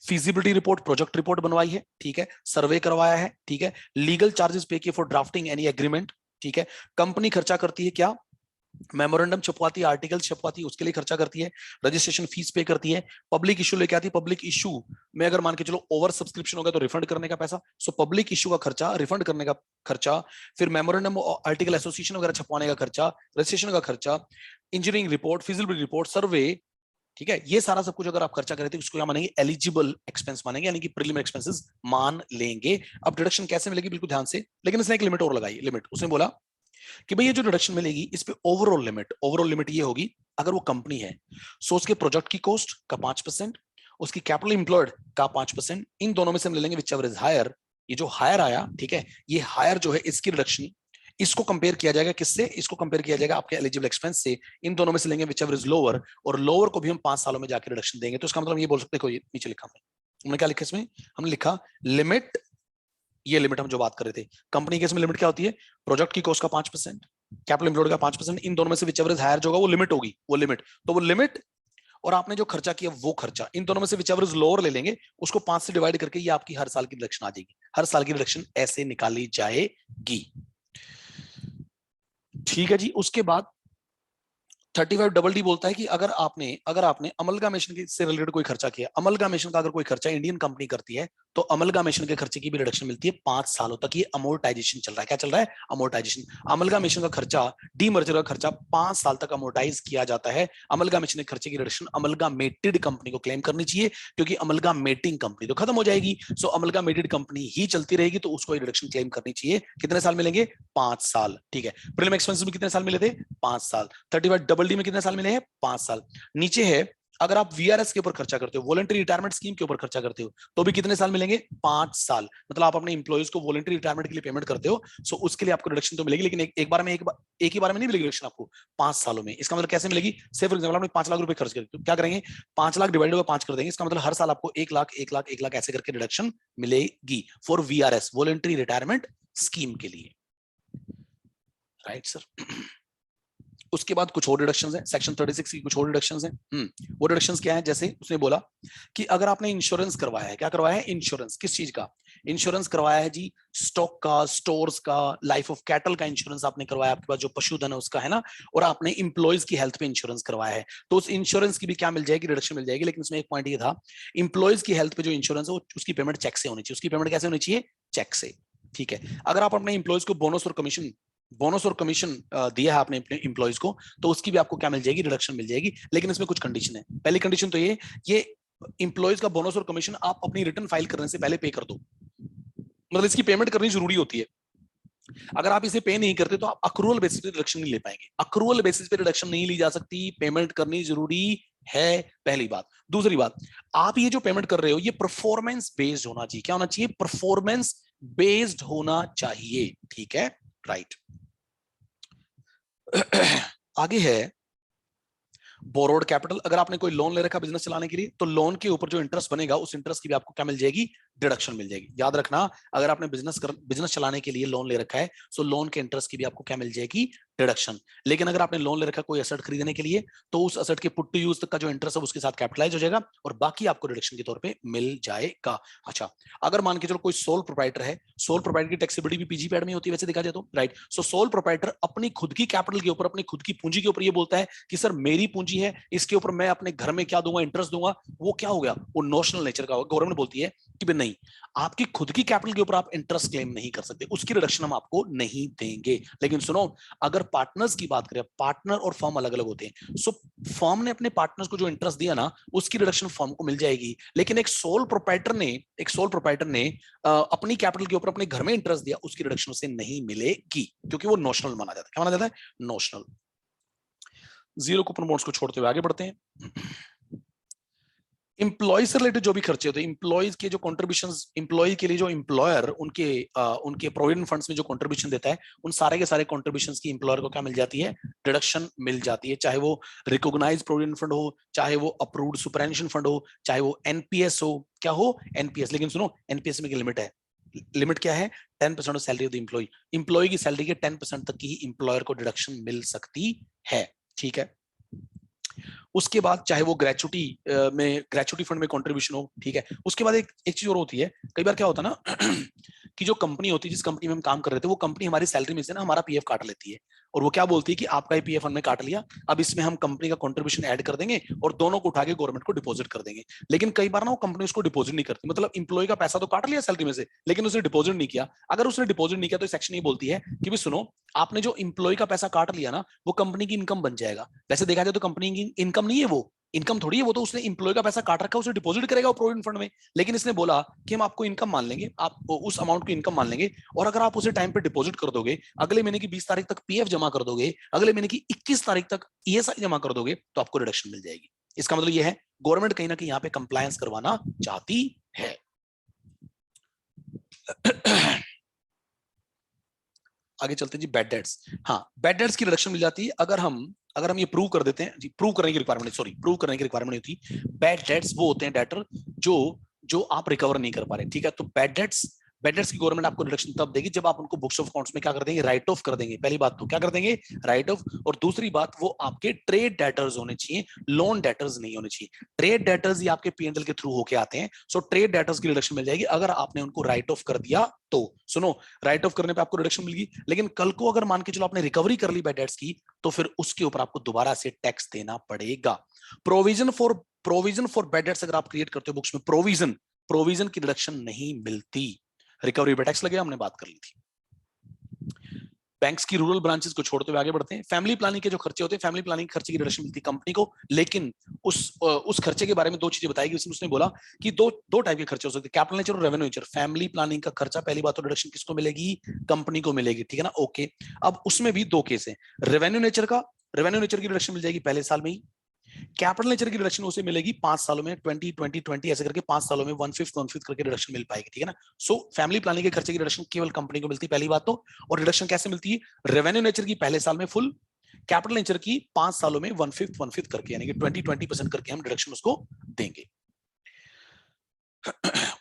फिजिबिलिटी रिपोर्ट, प्रोजेक्ट रिपोर्ट बनवाई है, ठीक है, सर्वे करवाया है, ठीक है। लीगल चार्जेस पे किए फॉर ड्राफ्टिंग एनी एग्रीमेंट, ठीक है। कंपनी खर्चा करती है क्या? मेमोरेंडम छपवाती है, आर्टिकल्स छपवाती है, उसके लिए खर्चा करती है। रजिस्ट्रेशन फीस पे करती है। पब्लिक इशू लेके आती है, पब्लिक इशू में अगर मान के चलो ओवर सब्सक्रिप्शन हो गया तो रिफंड करने का पैसा, सो पब्लिक इशू का खर्चा, रिफंड करने का खर्चा, फिर मेमोरेंडम आर्टिकल एसोसिएशन वगैरह छपवाने का खर्चा, रजिस्ट्रेशन का खर्चा, इंजीनियरिंग रिपोर्ट, फिजिबिलिटी रिपोर्ट, सर्वे, ठीक है। ये सारा सब कुछ अगर आप खर्चा करें तो उसको क्या मानेंगे? एलिजिबल एक्सपेंस मानेंगे, यानी कि प्रीलिमिनरी एक्सपेंसेस मान लेंगे। अब डिडक्शन कैसे मिलेगी? बिल्कुल ध्यान से, लेकिन इसने एक लिमिट और लगाई। लिमिट उसने बोला कि भाई ये जो रिडक्शन मिलेगी इस पे ओवरऑल लिमिट ये होगी, अगर वो कंपनी है सो उसके प्रोजेक्ट की कॉस्ट का 5%, उसकी कैपिटल एम्प्लॉयड का 5%, इन दोनों में से हम ले लेंगे विच एवर इज हायर। ये जो हायर आया, ठीक है, ये हायर जो है इसकी रिडक्शन, इसको कंपेयर किया जाएगा किससे? इसको कंपेयर किया जाएगा आपके एलिजिबल एक्सपेंस से। इन दोनों में से लेंगे विच एवर इज लोअर, और लोअर को भी हम 5 सालों में जाकर रिडक्शन देंगे। तो इसका मतलब ये बोल सकते हैं, नीचे लिखा हमने क्या लिखा इसमें? हमने लिखा लिमिट, ये लिमिट हम जो बात कर रहे थे, कंपनी केस में लिमिट क्या होती है? प्रोजेक्ट की कॉस्ट का 5%, कैपिटल एम्प्लॉयड का 5%, इन दोनों में से विचएवर इज हायर जो होगा वो लिमिट होगी, वो लिमिट। तो वो लिमिट और आपने जो खर्चा किया वो खर्चा, इन दोनों में से विचएवर इज लोअर ले लेंगे, उसको 5 से डिवाइड करके ये आपकी हर साल की रिडक्शन आ जाएगी। हर साल की रिडक्शन ऐसे निकाली जाएगी, ठीक है जी। उसके बाद 35DD बोलता है कि अगर आपने अमलगामेशन से रिलेटेड कोई खर्चा किया, अमलगामेशन का अगर कोई खर्चा इंडियन कंपनी करती है तो अमलगामेशन के खर्चे की भी रिडक्शन मिलती है 5 सालों तक। ये अमोर्टाइजेशन चल रहा है, क्या चल रहा है? अमोर्टाइजेशन। अमलगामेशन का खर्चा, डीमर्जर का खर्चा 5 साल तक अमोर्टाइज किया जाता है। अमलगामेशन के खर्चे की रिडक्शन अमलगामेटेड कंपनी को क्लेम करनी चाहिए, क्योंकि अमलगामेटिंग कंपनी तो खत्म हो जाएगी, सो अमलगामेटेड कंपनी ही चलती रहेगी, तो उसको रिडक्शन क्लेम करनी चाहिए। कितने साल मिलेंगे? 5 साल, ठीक है। प्रीलिम एक्सपेंसेस में कितने साल मिले थे? 5 साल। 35DD में कितने साल मिले हैं? 5 साल। नीचे है, अगर आप वीआरएस के ऊपर खर्चा करते हो, वॉलंटरी रिटायरमेंट स्कीम के ऊपर खर्चा करते हो, तो भी कितने साल मिलेंगे? 5 साल। मतलब आप अपने इंप्लॉइज को वॉलंटरी रिटायरमेंट के लिए पेमेंट करते हो, सो उसके लिए आपको रिडक्शन तो मिलेगी, लेकिन एक ही बार में नहीं मिलेगी रिडक्शन आपको, 5 सालों में। इसका मतलब कैसे मिलेगी? से फॉर एग्जाम्पल आपने 5 लाख रुपए खर्च करते हो, क्या करेंगे? 5 लाख डिवाइडेड बाय 5 कर देंगे, इसका मतलब हर साल आपको 1 लाख 1 लाख 1 लाख ऐसे करके रिडक्शन मिलेगी for VRS, voluntary retirement scheme के लिए, राइट सर। उसके बाद कुछ और डिडक्शंस हैं, सेक्शन 36 की कुछ और डिडक्शंस हैं। वो डिडक्शंस क्या है? जैसे उसने बोला कि अगर आपने इंश्योरेंस करवाया है, क्या करवाया है? इंश्योरेंस। किस चीज का इंश्योरेंस करवाया है जी? स्टॉक का, स्टोर्स का, लाइफ ऑफ कैटल का इंश्योरेंस आपने करवाया, आपके पास जो पशुधन है उसका, है ना, और आपने इंप्लॉइज की हेल्थ पे इंश्योरेंस करवाया है, तो उस इंश्योरेंस की भी क्या मिल जाएगी? रिडक्शन मिल जाएगी। लेकिन उसमें एक पॉइंट ये था, इंप्लॉइज की हेल्थ पे जो इंश्योरेंस है उसकी पेमेंट चेक से होनी चाहिए। उसकी पेमेंट कैसे होनी चाहिए? चेक से, ठीक है। अगर आप अपने इंप्लॉइज को बोनस और कमीशन दिया है आपने अपने इंप्लॉइज को, तो उसकी भी आपको क्या मिल जाएगी? रिडक्शन मिल जाएगी। लेकिन इसमें कुछ कंडीशन है। पहली कंडीशन तो ये इंप्लॉइज का बोनस और कमीशन आप अपनी रिटर्न फाइल करने से पहले पे कर दो, मतलब इसकी पेमेंट करनी जरूरी होती है। अगर आप इसे पे नहीं करते तो आप अक्रूवल बेसिस पे रिडक्शन नहीं ले पाएंगे। अक्रूवल बेसिस पे रिडक्शन नहीं ली जा सकती, पेमेंट करनी जरूरी है, पहली बात। दूसरी बात, आप ये जो पेमेंट कर रहे हो ये परफॉर्मेंस बेस्ड होना चाहिए। क्या होना चाहिए? परफॉर्मेंस बेस्ड होना चाहिए, ठीक है, राइट। आगे है बोरोड कैपिटल। अगर आपने कोई लोन ले रखा बिजनेस चलाने के लिए, तो लोन के ऊपर जो इंटरेस्ट बनेगा उस इंटरेस्ट की भी आपको क्या मिल जाएगी? डिडक्शन मिल जाएगी। याद रखना, अगर आपने बिजनेस चलाने के लिए लोन ले रखा है, तो लोन के इंटरेस्ट की भी आपको क्या मिल जाएगी? डिडक्शन। लेकिन अगर आपने लोन ले रखा कोई एसेट खरीदने के लिए, तो उस एसेट के पुट टू यूज तक का जो इंटरेस्ट है उसके साथ कैपिटलाइज हो जाएगा और बाकी आपको डिडक्शन के तौर पे मिल जाएगा। अच्छा, अगर मान के चलो कोई सोल प्रोप्राइटर है, सोल प्रोप्राइटर की टैक्सेबिलिटी भी पीजी पैड में होती है वैसे देखा जाए तो, राइट। सो सोल प्रोप्राइटर अपनी खुद की कैपिटल के ऊपर, अपनी खुद की पूंजी के ऊपर ये बोलता है कि सर मेरी पूंजी है, इसके ऊपर मैं अपने घर में क्या दूंगा? इंटरेस्ट दूंगा। वो क्या हो गया? वो नोशनल नेचर का होगा। गवर्नमेंट बोलती है कि भाई नहीं, आपकी खुद की कैपिटल के ऊपर आप इंटरेस्ट क्लेम नहीं कर सकते, उसकी रिडक्शन हम आपको नहीं देंगे। लेकिन सुनो, अगर पार्टनर्स की बात करें, पार्टनर और फर्म अलग अलग होते हैं। सो फर्म ने अपने पार्टनर्स को जो इंटरेस्ट दिया ना, उसकी रिडक्शन फर्म को मिल जाएगी। लेकिन एक सोल प्रोप्राइटर ने अपनी कैपिटल के ऊपर अपने घर में इंटरेस्ट दिया, उसकी रिडक्शन उसे नहीं मिलेगी, क्योंकि वो नोशनल माना जाता है। क्या माना जाता है? नोशनल। जीरो कूपन बॉन्ड्स को छोड़ते हुए आगे बढ़ते हैं। इंप्लॉय से रिलेटेड जो भी खर्चे होते हैं, इंप्लॉयज के जो कॉन्ट्रीब्यूशंस, इंप्लॉय के लिए जो इंप्लॉयर उनके प्रोविडेंट फंड्स में जो कॉन्ट्रीब्यूशन देता है, उन सारे के सारे कॉन्ट्रीब्यूशंस की इंप्लॉयर को क्या मिल जाती है? डिडक्शन मिल जाती है। चाहे वो रिकॉग्नाइज्ड प्रोविडेंट फंड हो, चाहे वो अप्रूव्ड सुपरएन्युएशन फंड हो, चाहे वो एनपीएस हो। क्या हो? एनपीएस। लेकिन सुनो, एनपीएस में एक लिमिट है। लिमिट क्या है? 10% of salary of the employee. Employee की सैलरी के 10% तक की ही इंप्लॉयर को डिडक्शन मिल सकती है, ठीक है। उसके बाद चाहे वो ग्रेचुटी फंड में कंट्रीब्यूशन हो, ठीक है। उसके बाद एक चीज और होती है, कई बार क्या होता है ना कि जो कंपनी होती है, जिस कंपनी में हम काम कर रहे थे, वो कंपनी हमारी सैलरी में से ना हमारा पीएफ काट लेती है, और वो क्या बोलती है कि आपका ही पीएफ हमने काट लिया, अब इसमें हम कंपनी का कंट्रीब्यूशन ऐड कर देंगे और दोनों को उठा के गवर्नमेंट को डिपॉजिट कर देंगे। लेकिन कई बार ना वो कंपनी उसको डिपॉजिट नहीं करती, मतलब इंप्लॉय का पैसा तो काट लिया सैलरी में से, लेकिन उसने डिपॉजिट नहीं किया। अगर उसने डिपॉजिट नहीं किया तो सेक्शन ये बोलती है कि भी सुनो, आपने जो इंप्लॉय का पैसा काट लिया ना, वो कंपनी की इनकम बन जाएगा। वैसे देखा जाए तो कंपनी की इनकम नहीं है, वो इनकम थोड़ी है, वो तो उसने इंप्लॉय का पैसा काट रखा है, उसे डिपॉजिट करेगा वो प्रोविडेंट फंड में। लेकिन इसने बोला कि हम आपको इनकम मान लेंगे, आप उस अमाउंट को इनकम मान लेंगे, और अगर आप उसे टाइम पे डिपॉजिट कर दोगे, अगले महीने की 20 तारीख तक पीएफ जमा कर दोगे, अगले महीने की 21 तारीख तक ईएसआई जमा कर दोगे, तो आपको रिडक्शन मिल जाएगी। इसका मतलब यह है, गवर्नमेंट कहीं ना कहीं यहाँ पे कंप्लायंस करवाना चाहती है। आगे चलते हैं जी, बैड डेट्स। हाँ, बैड डेट्स की रिडक्शन मिल जाती है अगर हम ये प्रूव कर देते हैं जी। प्रूव करने की रिक्वायरमेंट, सॉरी, प्रूव करने की रिक्वायरमेंट नहीं होती। बैड डेट्स वो होते हैं डेटर जो जो आप रिकवर नहीं कर पा रहे, ठीक है। तो बैड डेट्स की गवर्नमेंट आपको रिडक्शन तब देगी जब आप उनको बुक्स ऑफ अकाउंट्स में क्या कर देंगे? राइट ऑफ कर देंगे। पहली बात तो क्या कर देंगे? Right of. और दूसरी बात, वो आपके ट्रेड डेटर्स होने चाहिए, लोन डेटर्स नहीं होने चाहिए। ट्रेड डेटर्स ही आपके पीएनएल के थ्रू होके आते हैं। सो ट्रेड डेटर्स की रिडक्शन मिल जाएगी अगर आपने उनको राइट ऑफ कर दिया तो। सुनो, राइट ऑफ करने पे आपको रिडक्शन मिलेगी, लेकिन कल को अगर मान के चलो आपने रिकवरी कर ली बैड डेट्स की, तो फिर उसके ऊपर आपको दोबारा से टैक्स देना पड़ेगा। प्रोविजन फॉर बैड डेट्स अगर आप क्रिएट करते हो बुक्स में, प्रोविजन की रिडक्शन नहीं मिलती। रिकवरी पे टैक्स लगे, हमने बात कर ली थी। बैंक्स की रूरल ब्रांचेस को छोड़ते हुए आगे बढ़ते हैं। फैमिली प्लानिंग के जो खर्चे होते हैं, फैमिली प्लानिंग खर्चे की रिडक्शन मिलती है कंपनी को, लेकिन उस खर्चे के बारे में दो चीजें बताई गई। उसने बोला कि दो टाइप के खर्चे हो सकते हैं, कैपिटल नेचर और रेवेन्यू नेचर। फैमिली प्लानिंग का खर्चा, पहली बात तो रिडक्शन किसको मिलेगी? कंपनी को मिलेगी, ठीक है ना, ओके। अब उसमें भी दो केस है। रेवेन्यू नेचर की रिडक्शन मिल जाएगी पहले साल में ही। कैपिटल नेचर की रिडक्शन उसे मिलेगी 5 सालों में, 20 ऐसे करके 5 सालों में 1/5 करके रिडक्शन मिल पाएगी, ठीक है ना। सो फैमिली प्लानिंग के खर्चे की रिडक्शन केवल कंपनी को मिलती है, पहली बात तो। और रिडक्शन कैसे मिलती है? रेवेन्यू नेचर की पहले साल में फुल, कैपिटल नेचर की 5 सालों में 1/5 करके, यानी कि 20% करके हम रिडक्शन उसको देंगे।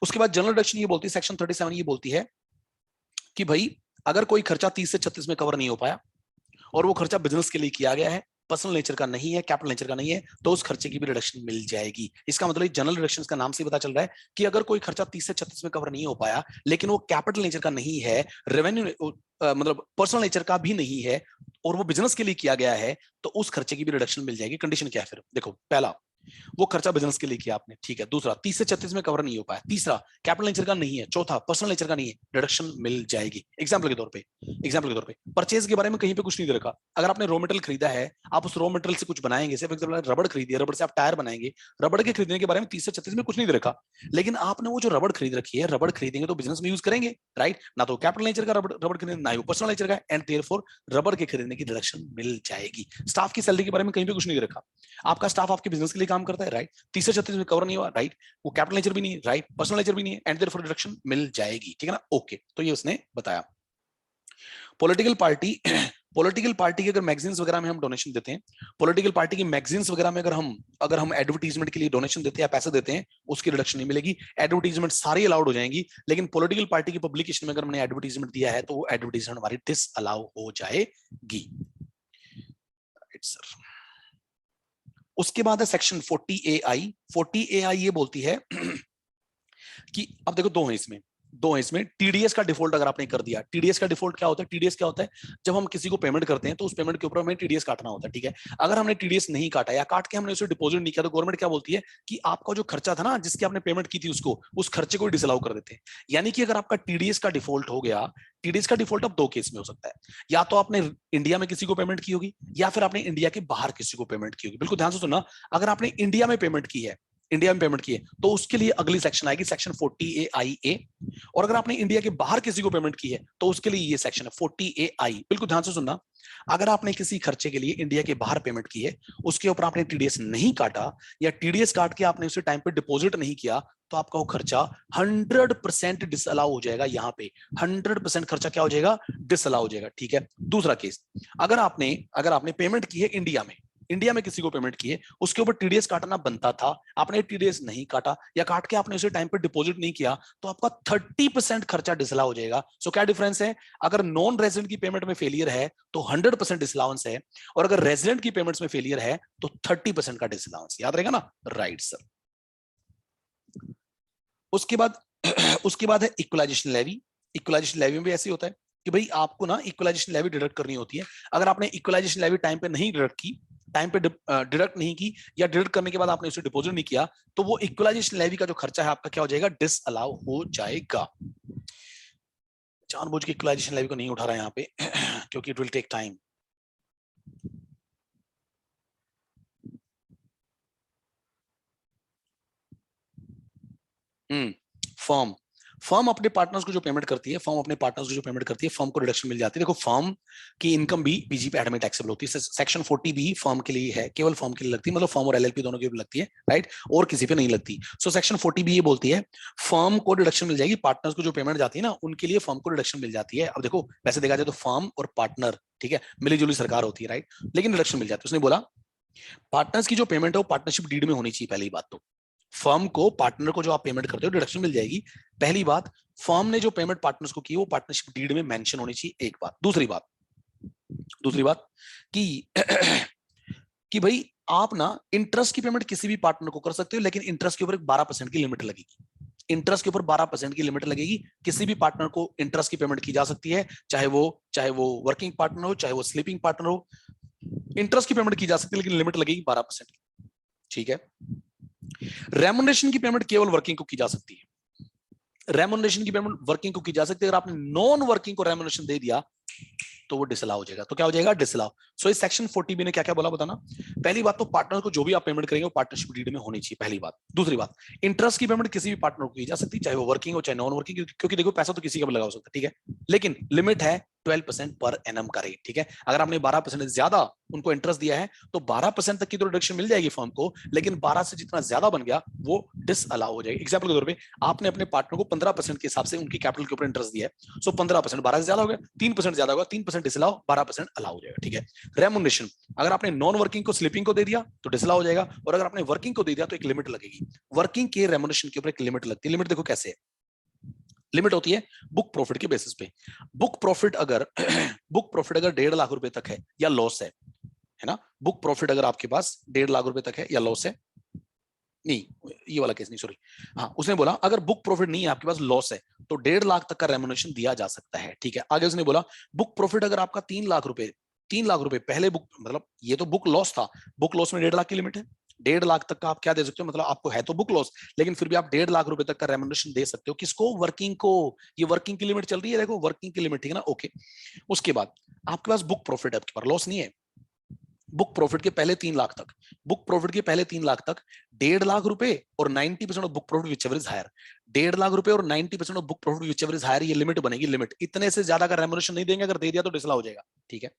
उसके बाद जनरल रिडक्शन ये बोलती है, सेक्शन 37 ये बोलती है कि भाई अगर कोई खर्चा 30 से 36 में कवर नहीं हो पाया और वो खर्चा बिजनेस के लिए किया गया है, पर्सनल नेचर का नहीं है, कैपिटल नेचर का नहीं है, तो उस खर्चे की भी रिडक्शन मिल जाएगी। इसका मतलब जनरल रिडक्शन का नाम से पता चल रहा है कि अगर कोई खर्चा 30 से 36 में कवर नहीं हो पाया, लेकिन वो कैपिटल नेचर का नहीं है, रेवेन्यू मतलब पर्सनल नेचर का भी नहीं है, और वो बिजनेस के लिए किया गया है, तो उस खर्चे की भी रिडक्शन मिल जाएगी। कंडीशन क्या है फिर? देखो, पहला, वो खर्चा बिजनेस के लिए किया आपने, ठीक है। दूसरा, 30 से 36 में कवर नहीं हो पाया। तीसरा, कैपिटल नेचर का नहीं है। चौथा, पर्सनल नेचर का नहीं है, रिडक्शन मिल जाएगी। एग्जाम्पल के तौर पे परचेज के बारे में कहीं पे कुछ नहीं दे रखा। अगर आपने रॉ मटेरियल खरीदा है, आप उस रॉ मटेरियल से कुछ बनाएंगे, सिर्फ एग्जाम्पल रबड़ खरीदी है, रबड़ से आप टायर बनाएंगे, रबड़ के खरीदने के बारे में 30 से 36 में कुछ नहीं दे रखा। लेकिन आपने वो जो रबड़ खरीद रखी है, रबड़ खरीदेंगे तो बिजनेस में यूज करेंगे, राइट ना। तो कैपिटल नेचर का रबड़ खरीदना, ना ही पर्सनल नेचर का, एंड देयरफॉर रबड़ के खरीदने की रिडक्शन मिल जाएगी। स्टाफ की सैलरी के बारे में कहीं पे कुछ नहीं दे रखा। आपका स्टाफ आपके बिजनेस के लिए काम करता है, राइट। तीसरे 36 में कवर नहीं हुआ, राइट। वो कैपिटल नेचर भी नहीं है, राइट, पर्सनल नेचर भी नहीं है, एंड देयरफॉर डिडक्शन मिल जाएगी, ठीक है ना, ओके। तो ये उसने बताया। पॉलिटिकल पार्टी पॉलिटिकल पार्टी के अगर मैगजीन्स वगैरह में हम डोनेशन देते हैं, पॉलिटिकल पार्टी की मैगजीन्स वगैरह में अगर हम एडवर्टीजमेंट के लिए डोनेशन देते हैं या पैसे देते हैं, उसकी रिडक्शन नहीं मिलेगी। एडवर्टीजमेंट सारी अलाउड हो जाएंगी, लेकिन पॉलिटिकल पार्टी की पब्लिकेशन में अगर हमने एडवर्टीजमेंट दिया है तो वो एडवर्टीजमेंट हमारी डिस अलाउ हो जाएगी। सर उसके बाद है सेक्शन 40AI। 40AI ये बोलती है कि अब देखो दो हैं इसमें टीडीएस का डिफॉल्ट अगर आपने कर दिया। टीडीएस का डिफॉल्ट क्या होता है? टीडीएस क्या होता है? जब हम किसी को पेमेंट करते हैं तो उस पेमेंट के ऊपर हमें टीडीएस काटना होता है, ठीक है। अगर हमने टीडीएस नहीं काटा या काट के हमने उसे डिपॉजिट नहीं किया तो गवर्नमेंट क्या बोलती है कि आपका जो खर्चा था ना, जिसकी आपने पेमेंट की थी, उसको उस खर्चे को डिसअलाउ कर देते हैं। यानी कि अगर आपका टीडीएस का डिफॉल्ट हो गया, टीडीएस का डिफॉल्ट अब दो केस में हो सकता है, या तो आपने इंडिया में किसी को पेमेंट की होगी या फिर आपने इंडिया के बाहर किसी को पेमेंट की होगी। बिल्कुल ध्यान से सुनना, अगर आपने इंडिया में पेमेंट की है, इंडिया में पेमेंट की है, तो उसके लिए अगली सेक्शन आएगी सेक्शन 40AI। और अगर आपने इंडिया के बाहर किसी को पेमेंट की है तो उसके लिए ये सेक्शन है 40AI। बिल्कुल ध्यान से सुनना, अगर आपने किसी खर्चे के लिए इंडिया के बाहर पेमेंट की है, उसके ऊपर आपने टीडीएस नहीं काटा या टीडीएस काट के आपने उसे टाइम पे डिपॉजिट नहीं किया, तो आपका वो खर्चा 100% डिसअलाउ हो जाएगा। यहाँ पे 100% खर्चा क्या हो जाएगा? डिसअलाउ हो जाएगा, ठीक है। दूसरा केस, अगर आपने पेमेंट की है इंडिया में किसी को पेमेंट की है, उसके ऊपर टीडीएस काटना बनता था, आपने टीडीएस नहीं काटा या काट के आपने उसे टाइम पे डिपॉजिट नहीं किया, तो आपका 30% खर्चा डिसअलाउ हो जाएगा। सो क्या डिफरेंस है? अगर नॉन रेजिडेंट की पेमेंट में फेलियर है तो 100% डिसअलाउंस है, और अगर रेजिडेंट की पेमेंट्स में फेलियर है तो 30% का डिसअलाउंस। याद रहेगा ना? Right sir. उसके बाद है इक्वलाइजेशन लेवी। इक्वलाइजेशन लेवी में भी ऐसे होता है कि भाई आपको ना इक्वलाइजेशन लेवी डिडक्ट करनी होती है। अगर आपने इक्वलाइजेशन लेवी टाइम पे डिडक्ट नहीं की या डिडक्ट करने के बाद आपने उसे डिपॉजिट नहीं किया, तो वो इक्वलाइजेशन लेवी का जो खर्चा है आपका क्या हो जाएगा? डिसअलाउ हो जाएगा। जानबूझ के इक्वलाइजेशन लेवी को नहीं उठा रहा है यहाँ पे क्योंकि it will take time. Firm अपने पार्टनर्स को जो पेमेंट करती है, फर्म को रिडक्शन मिल जाती है। देखो, फर्म की इनकम भी पीजी पे एडमिट टैक्सेबल होती है। सेक्शन 40 भी फर्म के लिए है, केवल फर्म के लिए लगती है, मतलब फर्म और एलएलपी दोनों के लिए लगती है, राइट, और किसी पे नहीं लगती। सो सेक्शन 40 भी ये बोलती है फर्म को डिडक्शन मिल जाएगी, पार्टनर्स को जो पेमेंट जाती है ना, उनके लिए फर्म को डिडक्शन मिल जाती है। अब देखो, वैसे देखा जाए तो फर्म और पार्टनर, ठीक है, मिलीजुली सरकार होती है, राइट, लेकिन डिडक्शन मिल जाती है। उसने बोला पार्टनर्स की जो पेमेंट है वो पार्टनरशिप डीड में होनी चाहिए। पहली बात तो फर्म को, पार्टनर को जो आप पेमेंट करते हो डिडक्शन मिल जाएगी। पहली बात, फर्म ने जो पेमेंट पार्टनर्स को की वो पार्टनरशिप डीड में मेंशन होनी चाहिए, एक बात। दूसरी बात कि कि भाई आप ना इंटरेस्ट की पेमेंट किसी भी पार्टनर को कर सकते हो, लेकिन इंटरेस्ट के ऊपर 12% की लिमिट लगेगी। इंटरेस्ट के ऊपर 12% की लिमिट लगेगी। किसी भी पार्टनर को इंटरेस्ट की पेमेंट की जा सकती है, चाहे वो वर्किंग पार्टनर हो, चाहे वो स्लीपिंग पार्टनर हो, इंटरेस्ट की पेमेंट की जा सकती है, लेकिन लिमिट लगेगी 12%, ठीक है। रेमुनरेशन की पेमेंट केवल वर्किंग को की जा सकती है। रेमुनरेशन की पेमेंट वर्किंग को की जा सकती है। अगर आपने नॉन वर्किंग को रेमुनरेशन दे दिया तो वो डिसअलाउ हो जाएगा। तो क्या हो जाएगा? डिसअलाउ। सो इस सेक्शन 40B ने क्या क्या बोला बताना। पहली बात तो पार्टनर को जो भी आप पेमेंट करेंगे वो पार्टनरशिप डीड में होनी चाहिए, पहली बात। दूसरी बात, इंटरेस्ट की पेमेंट किसी भी पार्टनर को की जा सकती है, चाहे वो वर्किंग हो चाहे नॉन वर्किंग, क्योंकि देखो पैसा तो किसी का भी लगा हो सकता है, ठीक है, लेकिन लिमिट है 12% पर एनम का रेट, ठीक है। अगर आपने 12% ज्यादा उनको इंटरेस्ट दिया है तो 12% तक की तो रिडक्शन मिल जाएगी फर्म को, लेकिन 12 से जितना ज्यादा बन गया वो डिसअलाउ हो जाएगी। एग्जाम्पल के तौर पे आपने अपने पार्टनर को 15% के हिसाब से उनकी कैपिटल के ऊपर इंटरेस्ट दिया है, सो 15% 12 से ज्यादा हो गया, 3% ज्यादा होगा, 3% डिसअलाउ, 12% अलाउ हो जाएगा, ठीक है। रेमुनरेशन, अगर आपने नॉन वर्किंग को स्लीपिंग को दे दिया तो डिसअलाउ हो जाएगा, और अगर आपने वर्किंग को दे दिया तो एक लिमिट लगेगी। वर्किंग के रेमुनरेशन के ऊपर एक लिमिट लगती है। लिमिट देखो कैसे है, लिमिट होती है बुक प्रॉफिट के बेसिस पे। बुक प्रॉफिट अगर 1.5 लाख रुपए तक है या लॉस है ना, बुक प्रॉफिट अगर आपके पास 1.5 लाख रुपए तक है या लॉस है, नहीं ये वाला केस नहीं, सॉरी, हाँ, उसने बोला अगर बुक प्रॉफिट नहीं है आपके पास, लॉस है, तो 1.5 लाख तक का रेमुनरेशन दिया जा सकता है, ठीक है। आगे उसने बोला बुक प्रॉफिट अगर आपका 3 लाख रुपए पहले बुक, मतलब ये तो बुक लॉस था, बुक लॉस में 1.5 लाख की लिमिट है, 1.5 लाख तक का आप क्या दे सकते हो, मतलब आपको है तो बुक लॉस, लेकिन फिर भी आप 1.5 लाख रुपए तक का रेमुनरेशन दे सकते हो। किसको? वर्किंग को। ये वर्किंग की लिमिट चल रही है, देखो वर्किंग की लिमिट, ठीक है ना, ओके। उसके बाद आपके पास बुक प्रॉफिट है, आपके पास लॉस नहीं है, बुक प्रॉफिट के पहले 3 लाख तक, बुक प्रॉफिट के पहले 3 लाख तक 1.5 लाख रुपए और 90% of book profit whichever is higher, 1.5 lakh रुपए और 90% of book profit whichever is higher, ये लिमिट बनेगी, लिमिट। इतने से ज्यादा का रेम्युनरेशन नहीं देंगे, अगर दे दिया तो डिसअलाउ हो जाएगा, ठीक है।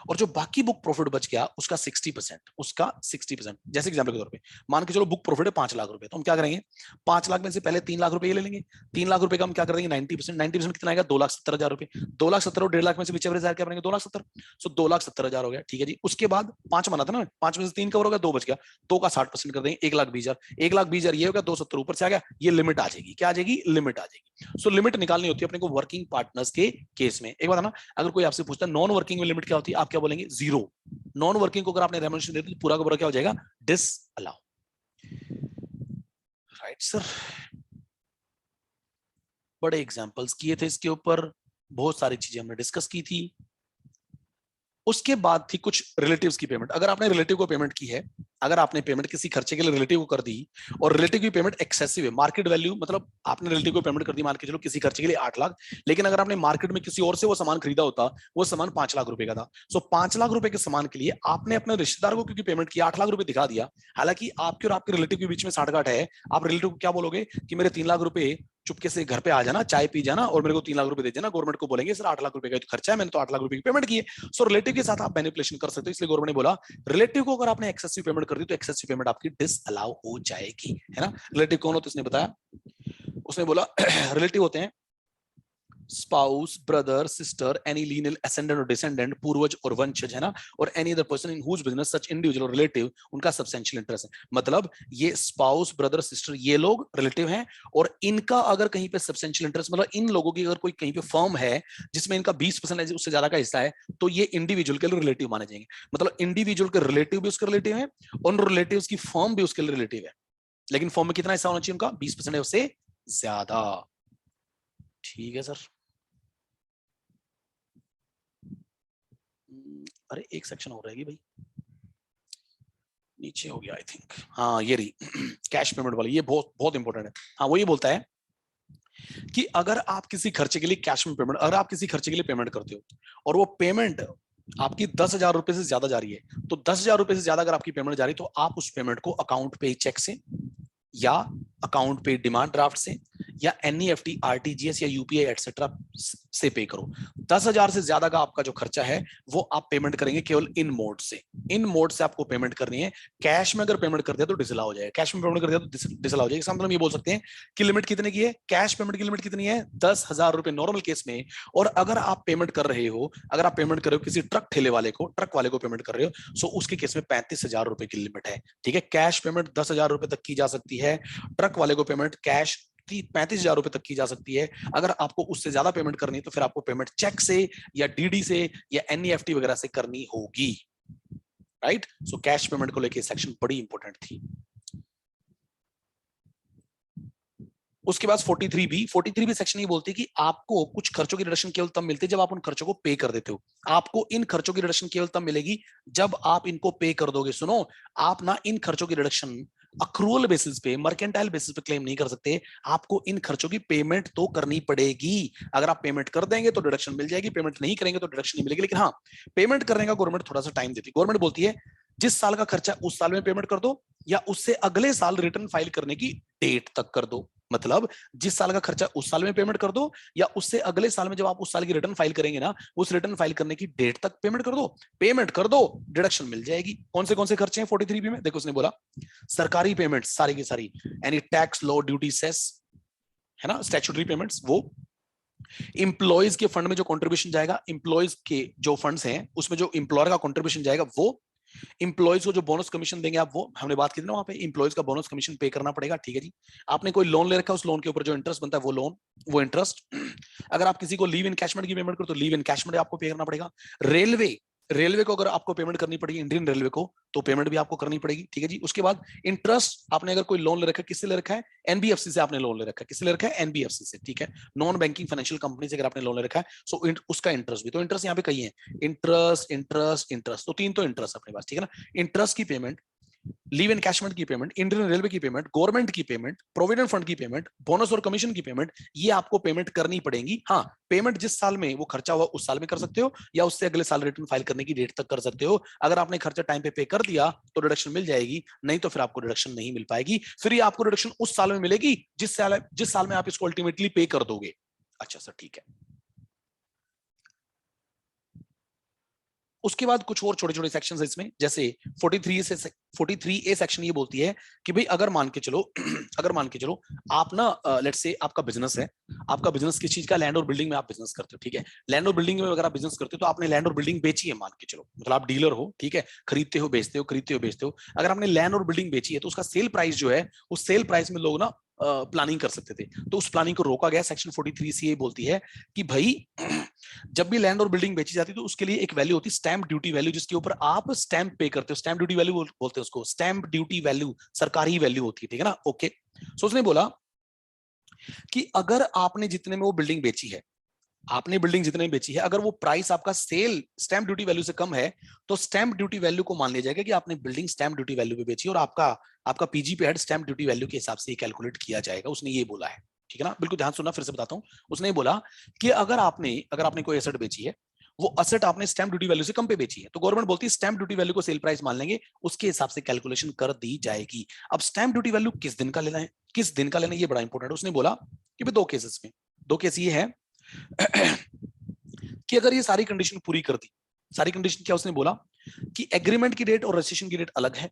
और जो बाकी बुक प्रॉफिट बच गया उसका 60%, उसका 60%। जैसे एग्जाम्पल के तौर पे मान के चलो बुक प्रॉफिट है 5 लाख रुपए, तो हम क्या करेंगे, 5 लाख में से पहले 3 लाख रुपए ये ले लेंगे। 3 लाख रुपए का हम क्या कर देंगे 90%, 90% कितना आएगा 2,70,000 रुपए। 2,70,000 और 1.5 लाख में से विचेवर क्या बनेंगे 2,70,000, सो 2,70,000 हो गया, ठीक है जी। उसके बाद 5 बना था ना, 5 में से 3 कवर हो गया, 2 बच गया, 2 का 60% कर देंगे 1,20,000। 1,20,000 ये हो गया, 270 ऊपर से आ गया, ये लिमिट आ जाएगी, क्या आ जाएगी, लिमिट आ जाएगी। सो लिमिट निकालनी होती है अपने को वर्किंग पार्टनर्स के केस में। एक बात है ना, अगर कोई आपसे पूछता है नॉन वर्किंग में लिमिट क्या होती है, आप क्या बोलेंगे, जीरो। नॉन वर्किंग को अगर आपने रेम्युनरेशन दे दी तो पूरा का पूरा क्या हो जाएगा, डिस अलाउ। राइट सर, बड़े एग्जांपल्स किए थे इसके ऊपर, बहुत सारी चीजें हमने डिस्कस की थी। उसके बाद थी कुछ रिलेटिव्स की पेमेंट। अगर आपने रिलेटिव को पेमेंट की है, अगर आपने पेमेंट किसी खर्चे के लिए रिलेटिव को कर दी और रिलेटिव की पेमेंट एक्सेसिव है, मार्केट वैल्यू मतलब आपने रिलेटिव को पेमेंट कर दी मान के चलो किसी खर्चे के लिए 8 लाख, लेकिन अगर आपने मार्केट में किसी और से वो सामान खरीदा होता, वो सामान 5 लाख रुपए का था, सो 5 लाख रुपए के सामान के लिए आपने अपने रिश्तेदार को क्योंकि पेमेंट किया 8 लाख रुपए दिखा दिया, हालांकि आपके और आपके रिलेटिव के बीच में साठगांठ है, आप रिलेटिव को क्या बोलोगे कि मेरे 3 लाख रुपए चुपके से घर पे आ जाना, चाय पी जाना और मेरे को 3 लाख रुपए दे देना। गवर्नमेंट को बोलेंगे सर 8 लाख रुपए का तो खर्चा है, मैंने तो 8 लाख रुपए की पेमेंट की है। सो रिलेटिव के साथ आप मैनिपुलेशन कर सकते हो, इसलिए गवर्नमेंट ने बोला रिलेटिव को अगर आपने एक्सेसिव पेमेंट कर दी तो एक्सेसिव पेमेंट आपकी डिसअलाउ हो जाएगी, है ना। रिलेटिव कौन होता है उसने बताया, उसने बोला रिलेटिव होते हैं spouse, brother, sister, any lineal ascendant और डिसेंडेंट, पूर्वज और वंशज, है ना, और any other person in whose business such individual और रिलेटिव उनका सब्सटेंशियल इंटरेस्ट है। मतलब ये स्पाउस, ब्रदर, सिस्टर ये लोग रिलेटिव हैं, और इनका अगर कहीं पे सब्सटेंशियल इंटरेस्ट मतलब इन लोगों की अगर कोई कहीं पे फर्म है जिसमें इनका 20% उससे ज्यादा का हिस्सा है, तो ये इंडिविजुअल के लिए रिलेटिव माने जाएंगे। मतलब इंडिविजुअल के रिलेटिव भी उसके रिलेटिव है और रिलेटिव की फर्म भी उसके लिए रिलेटिव है, लेकिन फर्म में कितना हिस्सा होना चाहिए उनका, 20% है उससे ज्यादा। ठीक है सर। अरे एक सेक्शन हो रहेगी भाई, नीचे हो गया आई थिंक, हाँ ये रही कैश पेमेंट वाली, ये बहुत बहुत इंपॉर्टेंट है। हाँ वो ये बोलता है कि अगर आप किसी खर्चे के लिए कैश में पेमेंट, अगर आप किसी खर्चे के लिए पेमेंट करते हो और वो पेमेंट आपकी 10,000 रुपए से ज्यादा जा रही है, तो 10,000 रुपए से ज्यादा अगर आपकी पेमेंट जा रही है तो आप उस पेमेंट को अकाउंट पे चेक से या अकाउंट पे डिमांड ड्राफ्ट से या एनईएफटी, आरटीजीएस या यूपीआई एटसेट्रा से पे करो। 10,000 से ज्यादा का आपका जो खर्चा है वो आप पेमेंट करेंगे केवल इन मोड से, इन मोड से आपको पेमेंट करनी है। कैश में अगर पेमेंट कर दिया तो डिसअलाउ हो जाएगा, कैश में पेमेंट कर दिया तो डिसअलाउ हो जाएगा। इसका मतलब ये बोल सकते हैं कि लिमिट कितने की है, कैश पेमेंट की लिमिट कितनी है 10,000 रुपए नॉर्मल केस में। और अगर आप पेमेंट कर रहे हो, अगर आप पेमेंट कर रहे हो किसी ट्रक ठेले वाले को, ट्रक वाले को पेमेंट कर रहे हो, सो उसके केस में 35,000 रुपए की लिमिट है, ठीक है। कैश पेमेंट 10,000 रुपए तक की जा सकती है, ट्रक वाले को पेमेंट कैश 35,000 रुपए तक की जा सकती है। अगर आपको उससे ज्यादा पेमेंट करनी है तो फिर आपको पेमेंट चेक से या डीडी से या एनईएफटी वगैरह से करनी होगी, राइट। सो कैश पेमेंट को लेके सेक्शन बड़ी इंपॉर्टेंट थी। उसके बाद 43बी सेक्शन ये बोलती है कि आपको कुछ खर्चों की रिडक्शन केवल तब मिलती है जब आप उन खर्चों को पे कर देते हो। आपको इन खर्चों की रिडक्शन केवल तब मिलेगी जब आप इनको पे कर दोगे। सुनो, आप ना इन खर्चों की रिडक्शन अक्रूअल बेसिस पे, मर्केंटाइल बेसिस पे क्लेम नहीं कर सकते, आपको इन खर्चों की पेमेंट तो करनी पड़ेगी। अगर आप पेमेंट कर देंगे तो डिडक्शन मिल जाएगी, पेमेंट नहीं करेंगे तो डिडक्शन नहीं मिलेगी। लेकिन हाँ, पेमेंट करने का गवर्नमेंट थोड़ा सा टाइम देती है। गवर्नमेंट बोलती है जिस साल का खर्चा उस साल में पेमेंट कर दो या उससे अगले साल रिटर्न फाइल करने की डेट तक कर दो। मतलब जिस साल का खर्चा उस साल में पेमेंट कर दो या उससे अगले साल में जब आप उस साल की रिटर्न फाइल करेंगे ना, उस रिटर्न फाइल करने की डेट तक पेमेंट कर दो। पेमेंट कर दो, डिडक्शन मिल जाएगी। कौन से खर्चे हैं 43बी में, देखो उसने बोला सरकारी पेमेंट सारी की सारी, any tax, law, duty, cess, है ना, स्टैट्यूटरी पेमेंट्स, वो इंप्लॉइज के फंड में जो कंट्रीब्यूशन जाएगा, इंप्लॉइज के जो फंड्स हैं उसमें जो इंप्लॉयर का कंट्रीब्यूशन जाएगा वो, इंप्लॉइज को जो बोनस कमीशन देंगे आप, वो हमने बात की थी ना वहां पे, इंप्लॉइज का बोनस कमीशन पे करना पड़ेगा, ठीक है जी। आपने कोई लोन ले रखा है, उस लोन के ऊपर जो इंटरेस्ट बनता है वो लोन, वो इंटरेस्ट। अगर आप किसी को लीव इनकैशमेंट की पेमेंट करो तो लीव इनकैशमेंट आपको पे करना पड़ेगा। रेलवे, रेलवे को अगर आपको पेमेंट करनी पड़ेगी, इंडियन रेलवे को, तो पेमेंट भी आपको करनी पड़ेगी, ठीक है जी। उसके बाद इंटरेस्ट, आपने अगर कोई लोन ले रखा है, किससे ले रखा है, एनबीएफसी से आपने लोन ले रखा है, किससे ले रखा है, एनबीएफसी से, ठीक है, नॉन बैंकिंग फाइनेंशियल कंपनी से अगर आपने लोन ले रखा है, सो उसका इंटरेस्ट भी, तो इंटरेस्ट यहाँ पे कई है, इंटरेस्ट इंटरेस्ट इंटरेस्ट, तो तीन तो इंटरेस्ट अपने पास, ठीक है ना। इंटरेस्ट की पेमेंट लीव एनकैशमेंट की पेमेंट, इंडियन रेलवे की पेमेंट, गवर्नमेंट की पेमेंट, प्रोविडेंट फंड की पेमेंट, बोनस और कमीशन की पेमेंट, ये आपको पेमेंट करनी पड़ेगी। हाँ, पेमेंट जिस साल में वो खर्चा हुआ उस साल में कर सकते हो, या उससे अगले साल रिटर्न फाइल करने की डेट तक कर सकते हो। अगर आपने खर्चा टाइम पे कर दिया तो डिडक्शन मिल जाएगी, नहीं तो फिर आपको डिडक्शन नहीं मिल पाएगी। फिर ये आपको डिडक्शन उस साल में मिलेगी जिस साल में आप इसको अल्टीमेटली पे कर दोगे। अच्छा सर, ठीक है। उसके बाद कुछ और छोटे छोटे सेक्शन है इसमें, जैसे 43A सेक्शन ये बोलती है कि भाई अगर मान के चलो अगर मान के चलो आप ना लेट्स से आपका बिजनेस है, आपका बिजनेस किस चीज का, लैंड और बिल्डिंग में आप बिजनेस करते हो, ठीक है। लैंड और बिल्डिंग में अगर आप बिजनेस करते हो तो आपने लैंड और बिल्डिंग बेची है, मान के चलो, मतलब आप डीलर हो, ठीक है, खरीदते हो बेचते हो, खरीदते हो बेचते हो। अगर आपने लैंड और बिल्डिंग बेची है तो उसका सेल प्राइस जो है, उस सेल प्राइस में लोग ना प्लानिंग कर सकते थे, तो उस प्लानिंग को रोका गया। सेक्शन 43 बोलती है कि भाई जब भी लैंड और बिल्डिंग बेची जाती है तो उसके लिए एक वैल्यू होती है स्टैंप ड्यूटी वैल्यू, जिसके ऊपर आप स्टैंप पे करते हो। स्टैंप ड्यूटी वैल्यू बोलते हैं उसको, स्टैंप ड्यूटी वैल्यू सरकारी वैल्यू होती है, ठीक है ना। ओके, सो उसने बोला कि अगर आपने जितने में वो बिल्डिंग बेची है, आपने बिल्डिंग जितने में बेची है, अगर वो प्राइस आपका सेल स्टैंप ड्यूटी वैल्यू से कम है तो स्टैंप ड्यूटी वैल्यू को मान लिया जाएगा कि आपने बिल्डिंग स्टैंप ड्यूटी वैल्यू पे बेची, और आपका आपका पीजी पे हेड स्टैंप ड्यूटी वैल्यू के हिसाब से कैलकुलेट किया जाएगा। उसने ये बोला है, ठीक है ना। बिल्कुल ध्यान सुनना, फिर से बताता हूं। उसने बोला कि अगर आपने कोई एसेट बेची है, वो एसेट आपने स्टैंप ड्यूटी वैल्यू से कम पे बेची है, तो गवर्नमेंट बोलती है स्टैंप ड्यूटी वैल्यू को सेल प्राइस मान लेंगे, उसके हिसाब से कैलकुलेशन कर दी जाएगी। अब स्टैंप ड्यूटी वैल्यू किस दिन का लेना है, किस दिन का लेना है, ये बड़ा इंपॉर्टेंट है। उसने बोला कि भाई दो केसेस में, दो केस ये है कि अगर ये सारी कंडीशन पूरी कर दी, सारी कंडीशन क्या उसने बोला कि एग्रीमेंट की डेट और रजिस्ट्रेशन की डेट अलग है,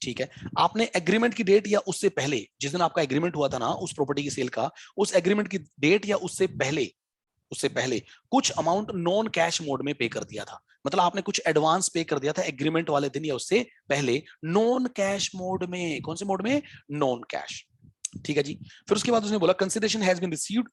ठीक है। आपने एग्रीमेंट की डेट या उससे पहले, जिस दिन आपका एग्रीमेंट हुआ था ना उस प्रॉपर्टी की सेल का, उस एग्रीमेंट की डेट या उससे पहले कुछ अमाउंट नॉन कैश मोड में पे कर दिया था, मतलब आपने कुछ एडवांस पे कर दिया था एग्रीमेंट वाले दिन या उससे पहले, नॉन कैश मोड में। कौन से मोड में? नॉन कैश, ठीक है जी। फिर उसके बाद उसने बोला consideration has been received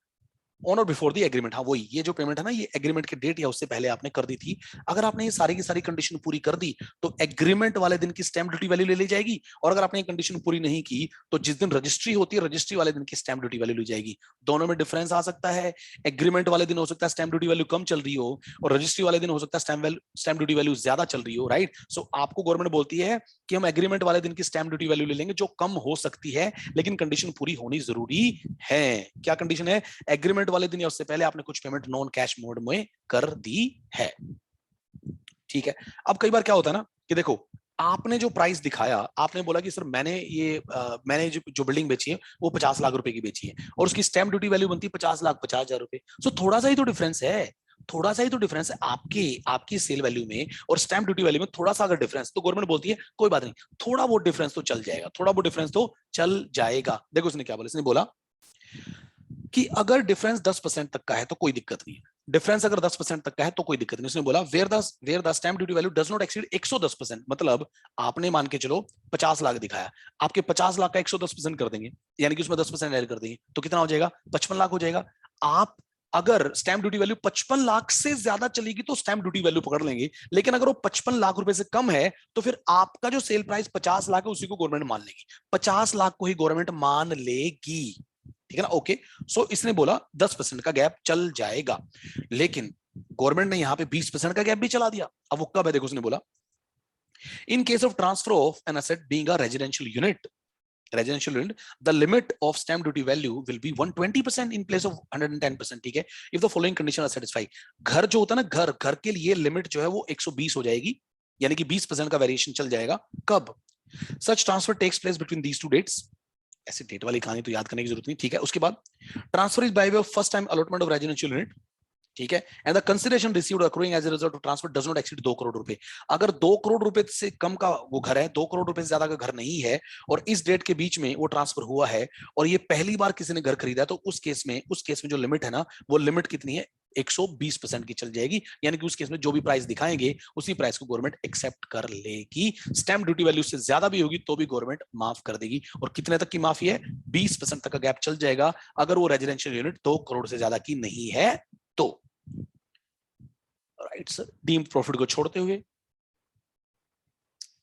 on और बिफोर द एग्रीमेंट। हाँ वही, ये जो पेमेंट है ना, ये एग्रीमेंट की डेट या उससे पहले आपने कर दी थी। अगर आपने ये सारी की सारी कंडीशन पूरी कर दी तो एग्रीमेंट वाले दिन की स्टैंप ड्यूटी वैल्यू ले ली जाएगी, और अगर आपने ये कंडीशन पूरी नहीं की तो जिस दिन रजिस्ट्री होती है, रजिस्ट्री वाले दिन की स्टैंप ड्यूटी वैल्यू ली जाएगी। दोनों में डिफरेंस आ सकता है, एग्रीमेंट वाले दिन हो सकता है स्टैंप ड्यूटी वैल्यू कम चल रही हो, और रजिस्ट्री वाले दिन हो सकता है स्टैंप ड्यूटी वैल्यू ज्यादा चल रही हो, राइट। सो आपको गवर्नमेंट बोलती है कि हम एग्रीमेंट वाले दिन की स्टैंप ड्यूटी वैल्यू ले लेंगे, जो कम हो सकती है, लेकिन कंडीशन पूरी होनी जरूरी है। क्या कंडीशन है? एग्रीमेंट वाले दिन या उससे पहले आपने कुछ पेमेंट नॉन कैश मोड में कर दी है, ठीक है। अब कई बार क्या होता है ना कि देखो, आपने जो प्राइस दिखाया, आपने बोला कि सर मैंने जो बिल्डिंग बेची है वो 50 लाख रुपए की बेची है, और उसकी स्टैंप ड्यूटी वैल्यू बनती है 50 लाख 50 हजार रुपए। सो थोड़ा सा ही तो डिफरेंस है, थोड़ा सा ही तो डिफरेंस है आपके आपकी सेल वैल्यू में और स्टैंप ड्यूटी वैल्यू में, थोड़ा सा अगर डिफरेंस, तो गवर्नमेंट बोलती है कोई बात नहीं, थोड़ा बहुत डिफरेंस तो चल जाएगा, थोड़ा बहुत डिफरेंस तो चल जाएगा। देखो उसने क्या बोला, इसने बोला कि अगर डिफरेंस 10% तक का है तो कोई दिक्कत नहीं है, डिफरेंस अगर 10% तक का है तो कोई दिक्कत नहीं। उसने बोला where the stamp duty value does not exceed 110%, मतलब आपने मान के चलो 50 लाख दिखाया, आपके 50 लाख का 110% कर देंगे, यानी कि उसमें 10% ऐड कर देंगे, तो कितना हो जाएगा? 55 लाख हो जाएगा। आप अगर स्टैंप ड्यूटी वैल्यू 55 लाख से ज्यादा चलेगी तो स्टैंप ड्यूटी वैल्यू पकड़ लेंगे, लेकिन अगर वो 55 लाख रुपए से कम है तो फिर आपका जो सेल प्राइस 50 लाख है उसी को गवर्नमेंट मान लेगी, 50 लाख को ही गवर्नमेंट मान लेगी, ठीक है ना। ओके, सो इसने बोला 10% का गैप चल जाएगा, लेकिन गवर्नमेंट ने यहां पे 20% का गैप भी चला दिया। अब वो कब है? देखो उसने बोला इन case of transfer of an asset being a residential unit the limit of stamp duty value will be 120% in place of 110%, ठीक है। if the following condition are satisfied, घर जो होता है ना, घर के लिए लिमिट जो है वो 120 हो जाएगी, यानी कि 20% का वेरिएशन चल जाएगा। कब? such transfer takes place between these two dates, ऐसे डेट वाली कहानी तो याद करने की जरूरत नहीं, ठीक है। उसके बाद transfer is by way of first time allotment of residential unit, ठीक है। And the consideration received accruing as a result of transfer does not exceed 2 crore रुपए। अगर 2 करोड़ रुपए से कम का वो घर है, 2 करोड़ रुपए से ज्यादा का घर नहीं है, और इस डेट के बीच में वो ट्रांसफर हुआ है और ये पहली बार किसी ने घर खरीदा, तो उस केस में जो लिमिट है ना, वो लिमिट कितनी है? 120% की चल जाएगी, यानी कि उस केस में जो भी प्राइस दिखाएंगे उसी प्राइस को गवर्नमेंट एक्सेप्ट कर लेगी। स्टैंप ड्यूटी वैल्यू से ज्यादा भी होगी तो भी गवर्नमेंट माफ कर देगी। और कितने तक की माफी है? 20% तक का गैप चल जाएगा, अगर वो रेजिडेंशियल यूनिट 2 करोड़ से ज्यादा की नहीं है तो। राइट सर, डीम्ड प्रॉफिट को छोड़ते हुए,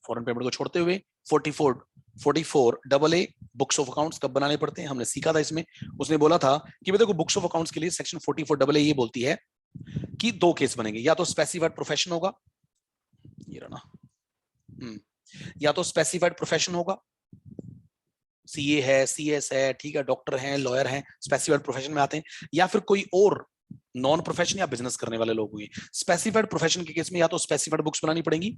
फॉरेन पेमेंट को छोड़ते हुए 44 AA बुक्स ऑफ अकाउंट्स कब बनाने पड़ते हैं, हमने सीखा था इसमें। उसने बोला था कि देखो बुक्स ऑफ अकाउंट्स के लिए सेक्शन 44 AA ये बोलती है कि दो केस बनेंगे, या तो स्पेसिफाइड प्रोफेशन होगा, ये रहा ना, या तो स्पेसिफाइड प्रोफेशन होगा, सीए है, सीएस है, ठीक है, डॉक्टर हैं, लॉयर हैं, स्पेसिफाइड प्रोफेशन में आते हैं, या फिर कोई और नॉन प्रोफेशन या बिजनेस करने वाले लोग हुए। स्पेसिफाइड प्रोफेशन के केस में या तो स्पेसिफाइड बुक्स बनानी पड़ेंगी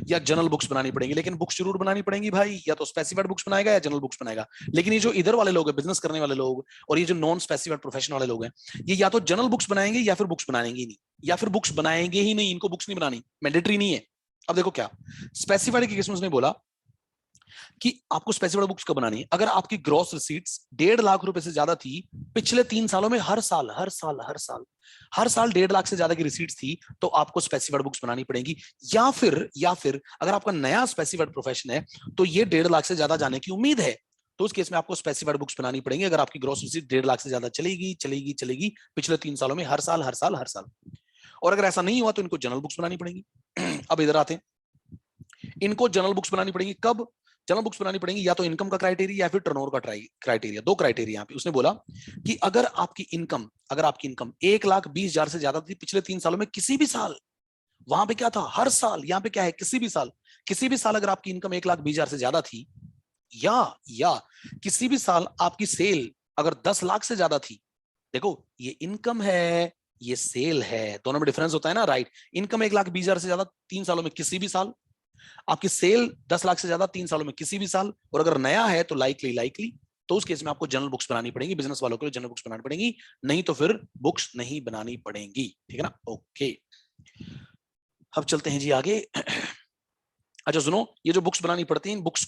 या जनरल बुक्स बनानी पड़ेंगी, लेकिन बुक्स जरूर बनानी पड़ेंगी भाई, या तो स्पेसिफाइड बुक्स बनाएगा या जनरल बुक्स बनाएगा। लेकिन ये जो इधर वाले लोग हैं, बिजनेस करने वाले लोग, और ये जो नॉन स्पेसिफाइड प्रोफेशन वाले लोग हैं, ये या तो जनरल बुक्स बनाएंगे या फिर बुक्स बनाएंगे ही नहीं, या फिर बुक्स बनाएंगे ही नहीं, इनको बुक्स नहीं बनानी, मैंडेटरी नहीं है। अब देखो क्या स्पेसिफाइड के केस में उसने बोला कि आपको स्पेसिफाइड बुक्स कब बनानी है, अगर आपकी ग्रॉस रिसीट्स 1.5 लाख रुपए से ज्यादा थी पिछले 3 सालों में, हर साल 1.5 लाख से ज्यादा की रिसीट्स थी, तो आपको स्पेसिफाइड बुक्स बनानी पड़ेगी। या फिर अगर आपका नया स्पेसिफाइड प्रोफेशन है तो ये 1.5 लाख से ज्यादा जाने की उम्मीद है, तो उस केस में आपको स्पेसिफाइड बुक्स बनानी पड़ेंगी, अगर आपकी ग्रॉस रिसीट 1.5 लाख से ज्यादा चलेगी पिछले 3 सालों में, हर साल। और अगर ऐसा नहीं हुआ तो इनको जनरल बुक्स बनानी पड़ेंगी। अब इधर आते हैं, इनको जनरल बुक्स बनानी पड़ेगी कब, जनरल बुक्स बनानी पड़ेंगी या तो इनकम का क्राइटेरिया या फिर टर्नओवर का क्राइटेरिया, दो क्राइटेरिया यहाँ पे। उसने बोला कि अगर आपकी इनकम 1,20,000 से ज्यादा थी पिछले 3 सालों में किसी भी साल, वहां पे क्या था हर साल, यहाँ पे क्या है किसी भी साल अगर आपकी इनकम 1,20,000 से ज्यादा थी, या किसी भी साल आपकी सेल अगर 10 लाख से ज्यादा थी। देखो ये इनकम है, ये सेल है, दोनों में डिफरेंस होता है ना, राइट। इनकम 1,20,000 से ज्यादा 3 सालों में किसी भी साल, आपकी सेल 10 लाख से ज्यादा 3 सालों में किसी भी साल, और अगर नया है तो लाइकली, तो उस केस में आपको जनरल बुक्स बनानी पड़ेगी, बिजनेस वालों के लिए जनरल बुक्स बनानी पड़ेगी, नहीं तो फिर बुक्स नहीं बनानी पड़ेंगी, ठीक है ना। ओके, अब चलते हैं जी आगे। अच्छा सुनो, ये जो बुक्स बनानी पड़ती है, इन बुक्स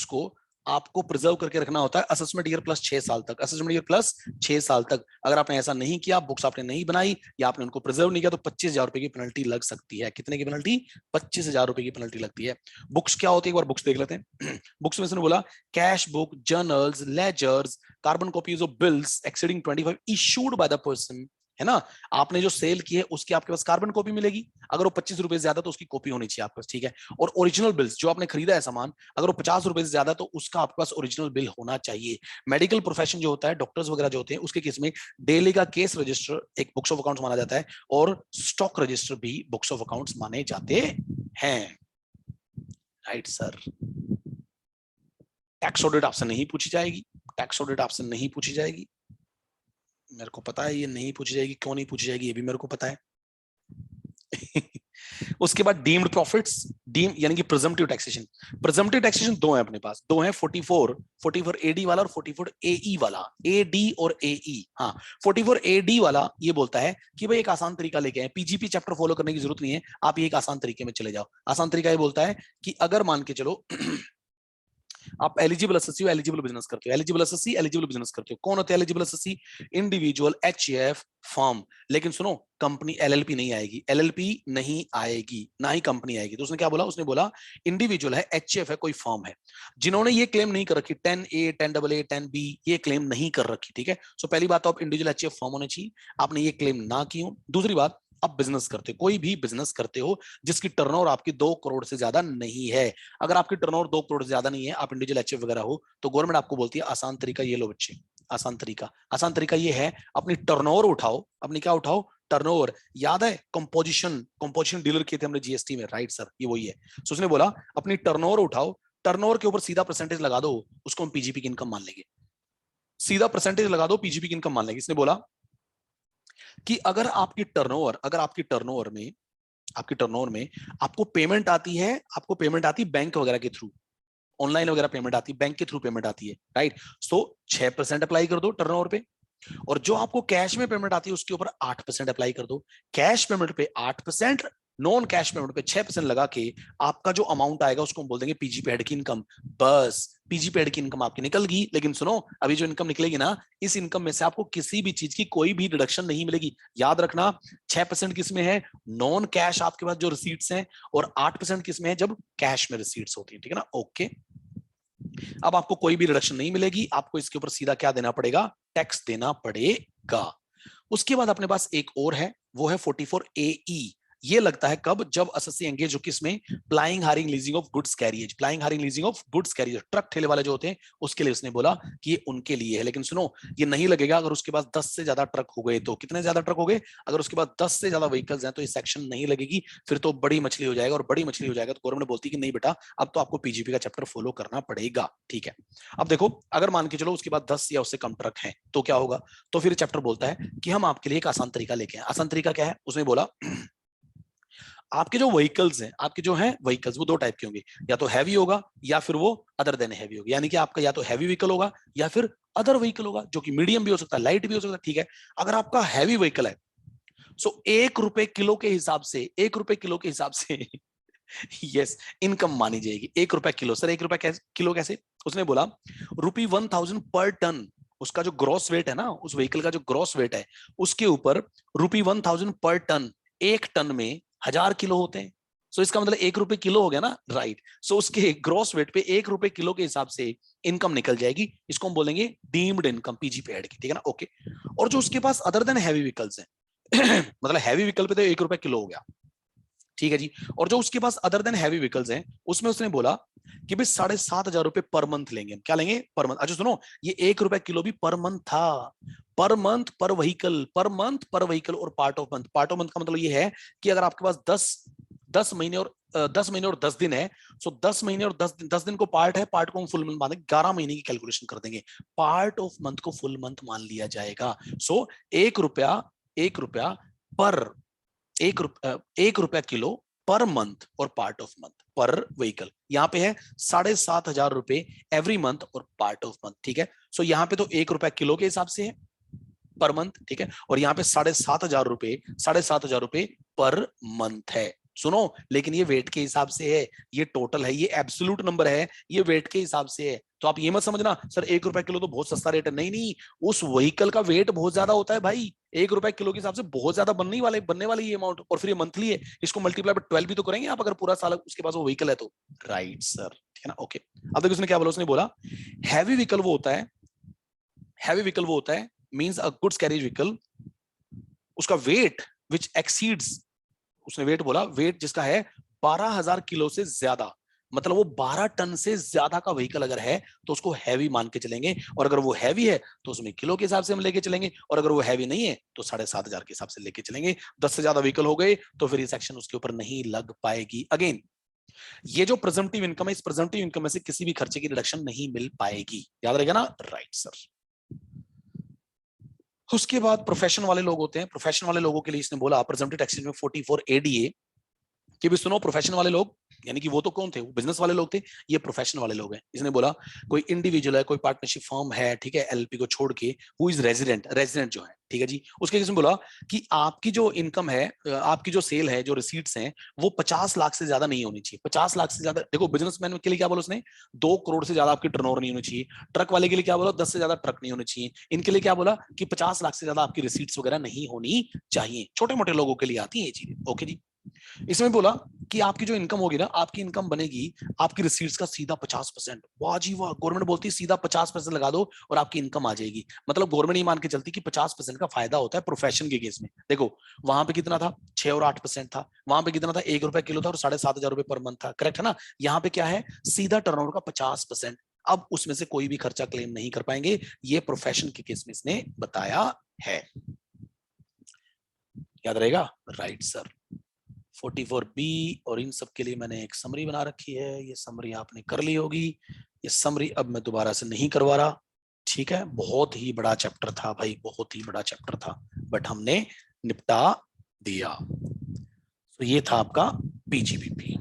को आपको प्रिजर्व करके रखना होता है असेसमेंट ईयर प्लस 6 साल तक, असेसमेंट ईयर प्लस 6 साल तक। अगर आपने ऐसा नहीं किया, बुक्स आपने नहीं बनाई या आपने उनको प्रिजर्व नहीं किया, तो 25,000 रुपए की पेनल्टी लग सकती है। कितने की पेनल्टी? 25,000 रुपए की पेनल्टी लगती है। बुक्स क्या होती है, एक बार बुक्स देख लेते हैं। बुक्स में से बोला cash book, journals, ledgers, carbon copies of bills exceeding 25 issued by the person, है ना। आपने जो सेल की है उसकी आपके पास कार्बन कॉपी मिलेगी, अगर वो 25 रुपए से ज्यादा तो उसकी कॉपी होनी चाहिए आपके पास, ठीक है। और ओरिजिनल बिल्स, जो आपने खरीदा है सामान, अगर वो 50 रुपए से ज्यादा तो उसका आपके पास ओरिजिनल बिल होना चाहिए। मेडिकल प्रोफेशन जो होता है, डॉक्टर्स वगैरह जो होते हैं, उसके केस में डेली का केस रजिस्टर एक बुक्स ऑफ अकाउंट्स माना जाता है, और स्टॉक रजिस्टर भी बुक्स ऑफ अकाउंट्स माने जाते हैं, राइट सर। टैक्स ऑडिट आपसे नहीं पूछी जाएगी, टैक्स ऑडिट आपसे नहीं पूछी जाएगी, मेरे को पता है ये नहीं पूछी जाएगी, क्यों नहीं पूछी जाएगी ये भी मेरे को पता है। उसके बाद डीम्ड प्रॉफिट्स, डीम यानी कि प्रिजम्पटिव टैक्सेशन। प्रिजम्पटिव टैक्सेशन दो है अपने पास, दो है 44 एडी वाला और 44 एई वाला, एडी और एई। हाँ, 44 एडी वाला ये बोलता है कि भाई एक आसान तरीका लेके आए, पीजीपी चैप्टर फॉलो करने की जरूरत नहीं है, आप ये एक आसान तरीके में चले जाओ। आसान तरीका ये बोलता है कि अगर मान के चलो आप एलिजिबल एसएससी हो, एलिजिबल बिजनेस करते हो, एलिजिबल एसएससी, एलिजिबल बिजनेस करते हो। कौन होते हैं eligible SSC? Individual, HF, firm. लेकिन सुनो, कंपनी एलएलपी नहीं आएगी, एलएलपी नहीं आएगी, ना ही कंपनी आएगी। तो उसने क्या बोला? उसने बोला इंडिविजुअल है, एचएफ है, कोई फर्म है, जिन्होंने ये क्लेम नहीं कर रखी 10A, 10AA, 10B, ये क्लेम नहीं कर रखी, ठीक है। सो पहली बात तो आप इंडिविजुअल एचएफ फर्म होने चाहिए, आपने ये क्लेम ना की हो। दूसरी बात, आप बिजनेस करते हो, कोई भी बिजनेस करते हो जिसकी टर्नओवर आपकी 2 करोड़ से ज्यादा नहीं है। अगर आपकी टर्नओवर 2 करोड़ से ज्यादा नहीं है, आप इंडिविजुअल एचएफ वगैरह हो, तो गवर्नमेंट आपको बोलती है आसान तरीका ये लो बच्चे, आसान तरीका ये है, अपनी टर्नओवर उठाओ, अपनी क्या उठाओ? टर्नओवर। याद है कंपोजिशन डीलर किए थे हमने जीएसटी में, राइट सर, ये वही है। सो उसने बोला अपनी टर्नओवर उठाओ, टर्नओवर के ऊपर सीधा परसेंटेज लगा दो, उसको हम पीजीपी की इनकम मान लेंगे, सीधा परसेंटेज लगा दो, पीजीपी की इनकम मान लेंगे। इसने बोला कि अगर आपकी टर्नओवर में आपको पेमेंट आती है, बैंक वगैरह के थ्रू, ऑनलाइन वगैरह पेमेंट आती है, बैंक के थ्रू पेमेंट आती है, राइट। सो 6% अप्लाई कर दो टर्नओवर पे, और जो आपको कैश में पेमेंट आती है उसके ऊपर 8% अप्लाई कर दो। कैश पेमेंट पे 8%, नॉन कैश पेमेंट पे 6% लगा के आपका जो अमाउंट आएगा उसको हम बोल देंगे पीजीपी हेड की इनकम। बस पीजीपी हेड की इनकम आपकी निकल गई। लेकिन सुनो, अभी जो इनकम निकलेगी ना, इस इनकम में से आपको किसी भी चीज की कोई भी डिडक्शन नहीं मिलेगी। याद रखना, 6% किस में है? नॉन कैश आपके पास जो रिसीट्स हैं, और 8% किस में है? जब कैश में रिसीट्स होती है, ठीक है ना। ओके, अब आपको कोई भी रिडक्शन नहीं मिलेगी, आपको इसके ऊपर सीधा क्या देना पड़ेगा? टैक्स देना पड़ेगा। उसके बाद अपने पास एक और है, वो है 44AE, ये लगता है कब, जब एसएससी एंगेज हो किसमें, plying hiring leasing of goods carriages, plying hiring leasing of goods carriages, truck ठेले वाले जो होते हैं उसके लिए उसने बोला कि ये उनके लिए है। लेकिन सुनो, ये नहीं लगेगा अगर उसके पास 10 से ज्यादा ट्रक हो गए तो। कितने ज्यादा ट्रक हो गए, अगर उसके पास 10 से ज्यादा व्हीकल्स हैं तो ये सेक्शन नहीं लगेगी, फिर तो बड़ी मछली हो जाएगा, और बड़ी मछली हो जाएगा तो गवर्नमेंट बोलती कि नहीं बेटा अब तो आपको पीजीपी का चैप्टर फॉलो करना पड़ेगा। ठीक है, अब देखो अगर मान के चलो उसके पास 10 या उससे कम ट्रक हैं तो क्या होगा, तो फिर चैप्टर बोलता है कि हम आपके लिए एक आसान तरीका लेके आए। आसान तरीका क्या है, उसने बोला आपके जो व्हीकल्स हैं, आपके जो हैं व्हीकल्स वो दो टाइप के होंगे, या तो हैवी होगा या फिर वो अदर देन हैवी होगा। यानी कि आपका या तो हैवी व्हीकल होगा या फिर अदर व्हीकल होगा, जो कि मीडियम भी हो सकता है, लाइट भी हो सकता है। ठीक है, अगर आपका हैवी व्हीकल है सो 1 रुपए किलो के हिसाब से, 1 रुपए किलो के हिसाब से यस इनकम मानी जाएगी। 1 रुपए किलो, सर 1 रुपए किलो कैसे, उसने बोला ₹1000 पर टन, उसका जो ग्रॉस वेट है ना, उस व्हीकल का जो ग्रॉस वेट है उसके ऊपर ₹1000 पर टन, 1 टन में 1000 किलो होते हैं। सो इसका मतलब 1 रुपए किलो हो गया ना, राइट। सो उसके ग्रॉस वेट पे 1 रुपए किलो के हिसाब से इनकम निकल जाएगी, इसको हम बोलेंगे डीम्ड इनकम पीजीपी ऐड की, ठीक है ना, ओके। और जो उसके पास अदर देन हैवी व्हीकल्स हैं मतलब हैवी व्हीकल पे तो 1 रुपए किलो हो गया, ठीक है जी। और जो उसके पास अदर देन हैवी व्हीकल्स हैं उसमें उसने बोला कि भाई 7,500 पर मंथ लेंगे हम। क्या लेंगे, पर मंथ। अच्छा सुनो, ये 1 रुपए किलो भी पर मंथ था, पर मंथ पर व्हीकल, पर मंथ पर व्हीकल और part of month. Part of month का मतलब ये है कि अगर आपके पास 10 महीने और 10 महीने और 10 दिन है, सो 10 महीने और 10 दिन को पार्ट है, पार्ट को हम फुल मंथ मान देंगे, 11 महीने की कैलकुलेशन कर देंगे, पार्ट ऑफ मंथ को फुल मंथ मान लिया जाएगा। सो 1 रुपया, 1 रुपया पर 1 रुपया किलो पर मंथ और पार्ट ऑफ मंथ पर व्हीकल। यहाँ पे है 7,500 एवरी मंथ और पार्ट ऑफ मंथ, ठीक है। सो यहाँ पे तो 1 रुपया किलो के हिसाब से है पर मंथ, ठीक है, और यहाँ पे 7,500 पर मंथ है। सुनो, लेकिन ये वेट के हिसाब से है, ये टोटल है, ये एब्सोल्यूट नंबर है, ये वेट के हिसाब से है। तो आप ये मत समझना सर 1 रुपया किलो तो बहुत सस्ता रेट है, नहीं नहीं, उस व्हीकल का वेट बहुत ज्यादा होता है भाई। 1 रुपया किलो के हिसाब से बहुत ज्यादा बनने वाले ये अमाउंट, और फिर ये मंथली है, इसको मल्टीप्लाई बाय 12 भी तो करेंगे आप, अगर पूरा साल उसके पास वो व्हीकल है तो, राइट सर, ठीक है ना, ओके। अब देखो उसने क्या बोला, उसने बोला हैवी व्हीकल वो होता है, हैवी व्हीकल वो होता है means a goods carriage vehicle, उसका वेट विच एक्सीड्स, उसने वेट बोला, वेट जिसका है 12,000 किलो से ज्यादा, मतलब वो 12 टन से ज्यादा का व्हीकल अगर है तो उसको हैवी मान के चलेंगे, और अगर वो हैवी है तो उसमें किलो के हिसाब से हम लेके चलेंगे, और अगर वो हैवी नहीं है तो 7,500 के हिसाब से लेके चलेंगे। 10 से ज्यादा व्हीकल हो गए तो फिर ये सेक्शन उसके ऊपर नहीं लग पाएगी। अगेन ये जो प्रेजम्पटिव इनकम है, इस प्रेजम्पटिव इनकम में से किसी भी खर्चे की रिडक्शन नहीं मिल पाएगी, याद रहेगा ना, राइट सर। उसके बाद प्रोफेशन वाले लोग होते हैं, प्रोफेशन वाले लोगों के लिए इसने बोला प्रेजम्पटिव टैक्सेशन में 44 एडीए कि भी सुनो, प्रोफेशन वाले लोग यानी कि वो तो कौन थे, वो बिजनेस वाले लोग थे, ये प्रोफेशन वाले लोग हैं। इसने बोला कोई इंडिविजुअल है, कोई पार्टनरशिप फर्म है, ठीक है, एलपी को छोड़ के, हु इज रेजिडेंट, रेजिडेंट जो है, ठीक है जी, उसके केस में बोला कि आपकी जो इनकम है, आपकी जो सेल है, जो रिसीट्स हैं, वो 50 लाख से ज्यादा नहीं होनी चाहिए। 50 लाख से ज्यादा, देखो बिजनेसमैन के लिए क्या बोला उसने, 2 करोड़ से ज्यादा आपकी टर्नओवर नहीं होनी चाहिए। ट्रक वाले के लिए क्या बोला, 10 से ज्यादा ट्रक नहीं होने चाहिए। इनके लिए क्या बोला कि 50 लाख से ज्यादा आपकी रिसीट्स वगैरह नहीं होनी चाहिए। छोटे मोटे लोगों के लिए आती है ये चीजें, ओके जी। इसमें बोला कि आपकी जो इनकम होगी ना, आपकी इनकम बनेगी आपकी रिसीट्स का सीधा 50%। वाह जी वाह, गवर्नमेंट बोलती है सीधा 50% लगा दो और आपकी इनकम आ जाएगी। मतलब गवर्नमेंट ये मान के चलती कि 50% का फायदा होता है प्रोफेशन के केस में। देखो वहां पे कितना था, 6 और 8% था, वहां पे कितना था, 1 रुपया किलो था और 7,500 पर मंथ था, करेक्ट है ना। यहाँ पे क्या है, सीधा टर्नओवर का 50%। अब उसमें से कोई भी खर्चा क्लेम नहीं कर पाएंगे, ये प्रोफेशन के केस में इसने बताया है, याद रहेगा, राइट सर। 44B और इन सब के लिए मैंने एक समरी बना रखी है, ये समरी आपने कर ली होगी। ये समरी अब मैं दोबारा से नहीं करवा रहा, ठीक है। बहुत ही बड़ा चैप्टर था भाई, बहुत ही बड़ा चैप्टर था, बट हमने निपटा दिया। तो ये था आपका पीजीबीपी।